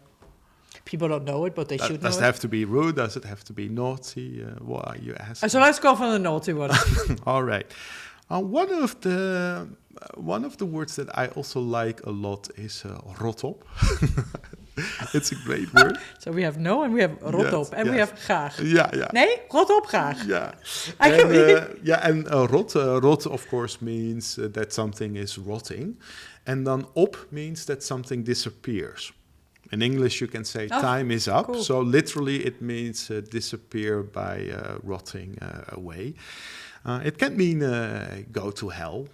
Speaker 1: People don't know it, but they should know it.
Speaker 2: Does it have to be rude? Does it have to be naughty? What are you asking?
Speaker 1: So let's go for the naughty one.
Speaker 2: All right. One of the words that I also like a lot is rot op. It's a great word.
Speaker 1: So we have no and we have rot op and we have graag.
Speaker 2: Yeah.
Speaker 1: Nee, rot op graag.
Speaker 2: Yeah.
Speaker 1: And
Speaker 2: rot of course means that something is rotting, and then op means that something disappears. In English, you can say time is up.
Speaker 1: Cool.
Speaker 2: So literally, it means disappear by rotting away. It can mean go to hell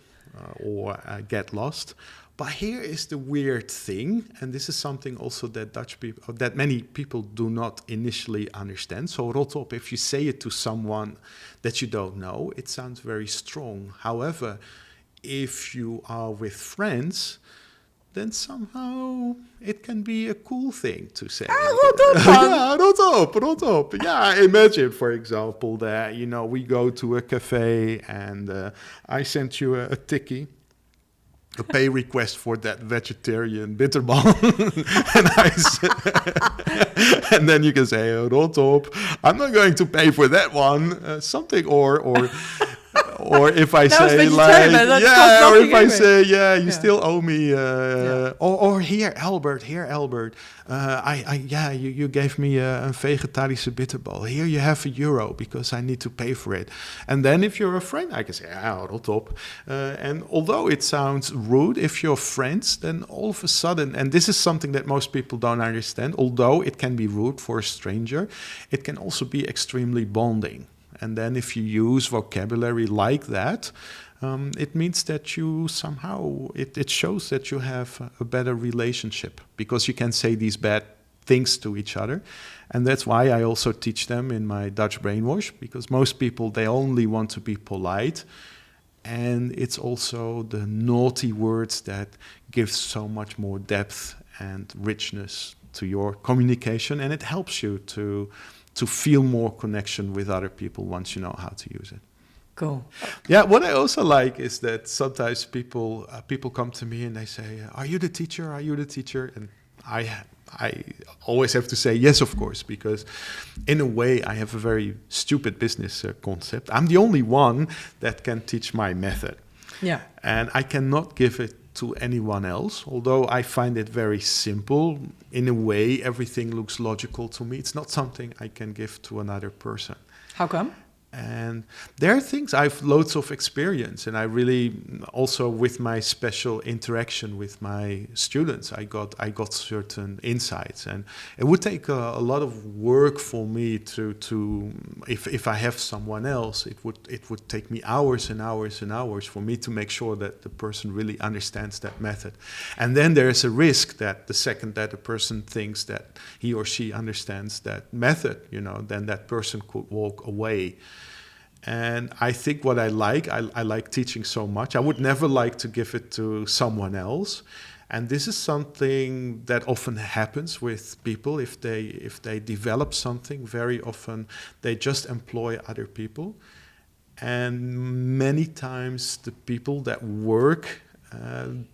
Speaker 2: or get lost. But here is the weird thing, and this is something also that many people do not initially understand. So rot op, if you say it to someone that you don't know, it sounds very strong. However, if you are with friends, then somehow it can be a cool thing to say. Rot op. Yeah, imagine, for example, that, we go to a cafe and I sent you a tikkie, a pay request for that vegetarian bitterball. And then you can say, rot op, I'm not going to pay for that one. Something, or if I say you still owe me, or here Albert, you gave me a vegetarische bitterbal. Here you have €1 because I need to pay for it. And then if you're a friend, I can say, rot op. And although it sounds rude, if you're friends, then all of a sudden, and this is something that most people don't understand, although it can be rude for a stranger, it can also be extremely bonding. And then if you use vocabulary like that, it means that you somehow, it shows that you have a better relationship because you can say these bad things to each other. And that's why I also teach them in my Dutch Brainwash, because most people, they only want to be polite. And it's also the naughty words that give so much more depth and richness to your communication. And it helps you to feel more connection with other people once you know how to use it.
Speaker 1: Cool.
Speaker 2: Yeah, what I also like is that sometimes people come to me and they say, "Are you the teacher? Are you the teacher?" And I always have to say yes, of course, because in a way I have a very stupid business concept. I'm the only one that can teach my method.
Speaker 1: Yeah.
Speaker 2: And I cannot give it to anyone else, although I find it very simple. In a way, everything looks logical to me. It's not something I can give to another person.
Speaker 1: How come?
Speaker 2: And there are things, I have loads of experience, and I really, also with my special interaction with my students, I got certain insights, and it would take a lot of work for me to if I have someone else, it would take me hours and hours and hours for me to make sure that the person really understands that method. And then there is a risk that the second that a person thinks that he or she understands that method, then that person could walk away. And I think what I like teaching so much. I would never like to give it to someone else. And this is something that often happens with people. If they develop something, very often they just employ other people. And many times the people that work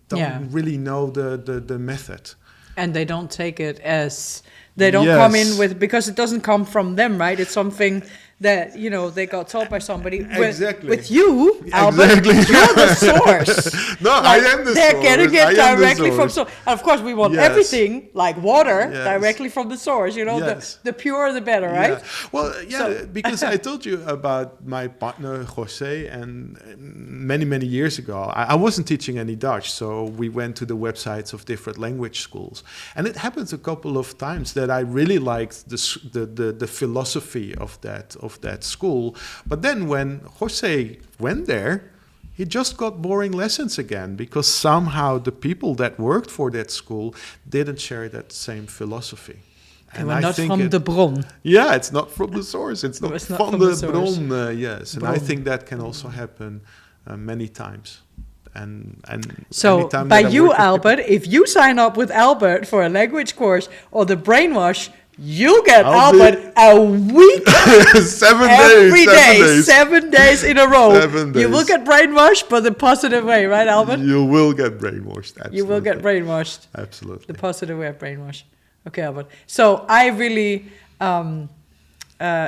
Speaker 2: don't really know the method.
Speaker 1: And they don't take it as... They don't come in with... Because it doesn't come from them, right? It's something that, you know, they got taught by somebody.
Speaker 2: Exactly.
Speaker 1: With you, Albert, you're the source.
Speaker 2: No, I am the
Speaker 1: they're
Speaker 2: source.
Speaker 1: getting it
Speaker 2: I am the
Speaker 1: directly from
Speaker 2: source.
Speaker 1: source. And of course, we want
Speaker 2: Yes.
Speaker 1: everything, like water,
Speaker 2: Yes.
Speaker 1: directly from the source. You know,
Speaker 2: Yes.
Speaker 1: the purer the better, right?
Speaker 2: Yeah. Well,
Speaker 1: So-
Speaker 2: because I told you about my partner Jose, and many, many years ago, I wasn't teaching any Dutch, so we went to the websites of different language schools, and it happened a couple of times that I really liked the philosophy of that school, but then when Jose went there, he just got boring lessons again because somehow the people that worked for that school didn't share that same philosophy.
Speaker 1: They were not from the bron.
Speaker 2: Yeah, it's not from the source. It's not,
Speaker 1: It's not
Speaker 2: from
Speaker 1: from
Speaker 2: the
Speaker 1: the source.
Speaker 2: bron. Yes, and I
Speaker 1: Bron.
Speaker 2: think that can also happen many times. And
Speaker 1: So
Speaker 2: anytime
Speaker 1: by
Speaker 2: that I
Speaker 1: you,
Speaker 2: work with
Speaker 1: Albert, if you sign up with Albert for a language course or the Brainwash, you get
Speaker 2: I'll be-
Speaker 1: Albert a week
Speaker 2: people- 7 days.
Speaker 1: every
Speaker 2: 7
Speaker 1: day,
Speaker 2: days.
Speaker 1: 7 days in a row.
Speaker 2: 7
Speaker 1: You will
Speaker 2: days.
Speaker 1: get brainwashed, but the positive way, right, Albert?
Speaker 2: You will get brainwashed. Absolutely.
Speaker 1: You will get brainwashed,
Speaker 2: Absolutely.
Speaker 1: the positive way of brainwash. Okay, Albert. So I really,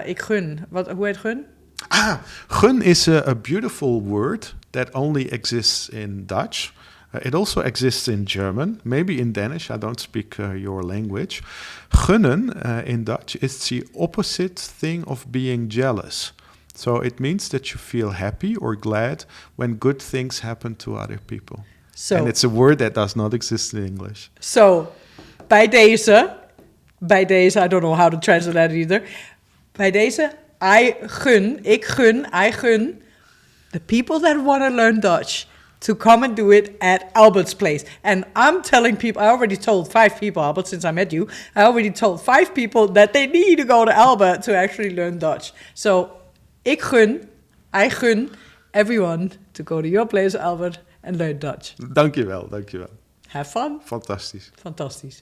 Speaker 1: ik gun. Hoe heet gun?
Speaker 2: Gun is a beautiful word that only exists in Dutch. It also exists in German, maybe in Danish. I don't speak your language. Gunnen in Dutch is the opposite thing of being jealous. So it means that you feel happy or glad when good things happen to other people.
Speaker 1: So,
Speaker 2: And it's a word that does not exist in English.
Speaker 1: so bij deze, I don't know how to translate that either. Bij deze, ik gun the people that want to learn Dutch to come and do it at Albert's place. And I'm telling people, I already told 5 people, Albert, since I met you, I already told 5 people that they need to go to Albert to actually learn Dutch. So, I gun everyone to go to your place, Albert, and learn Dutch.
Speaker 2: Dankjewel, dankjewel.
Speaker 1: Have fun.
Speaker 2: Fantastisch.
Speaker 1: Fantastisch.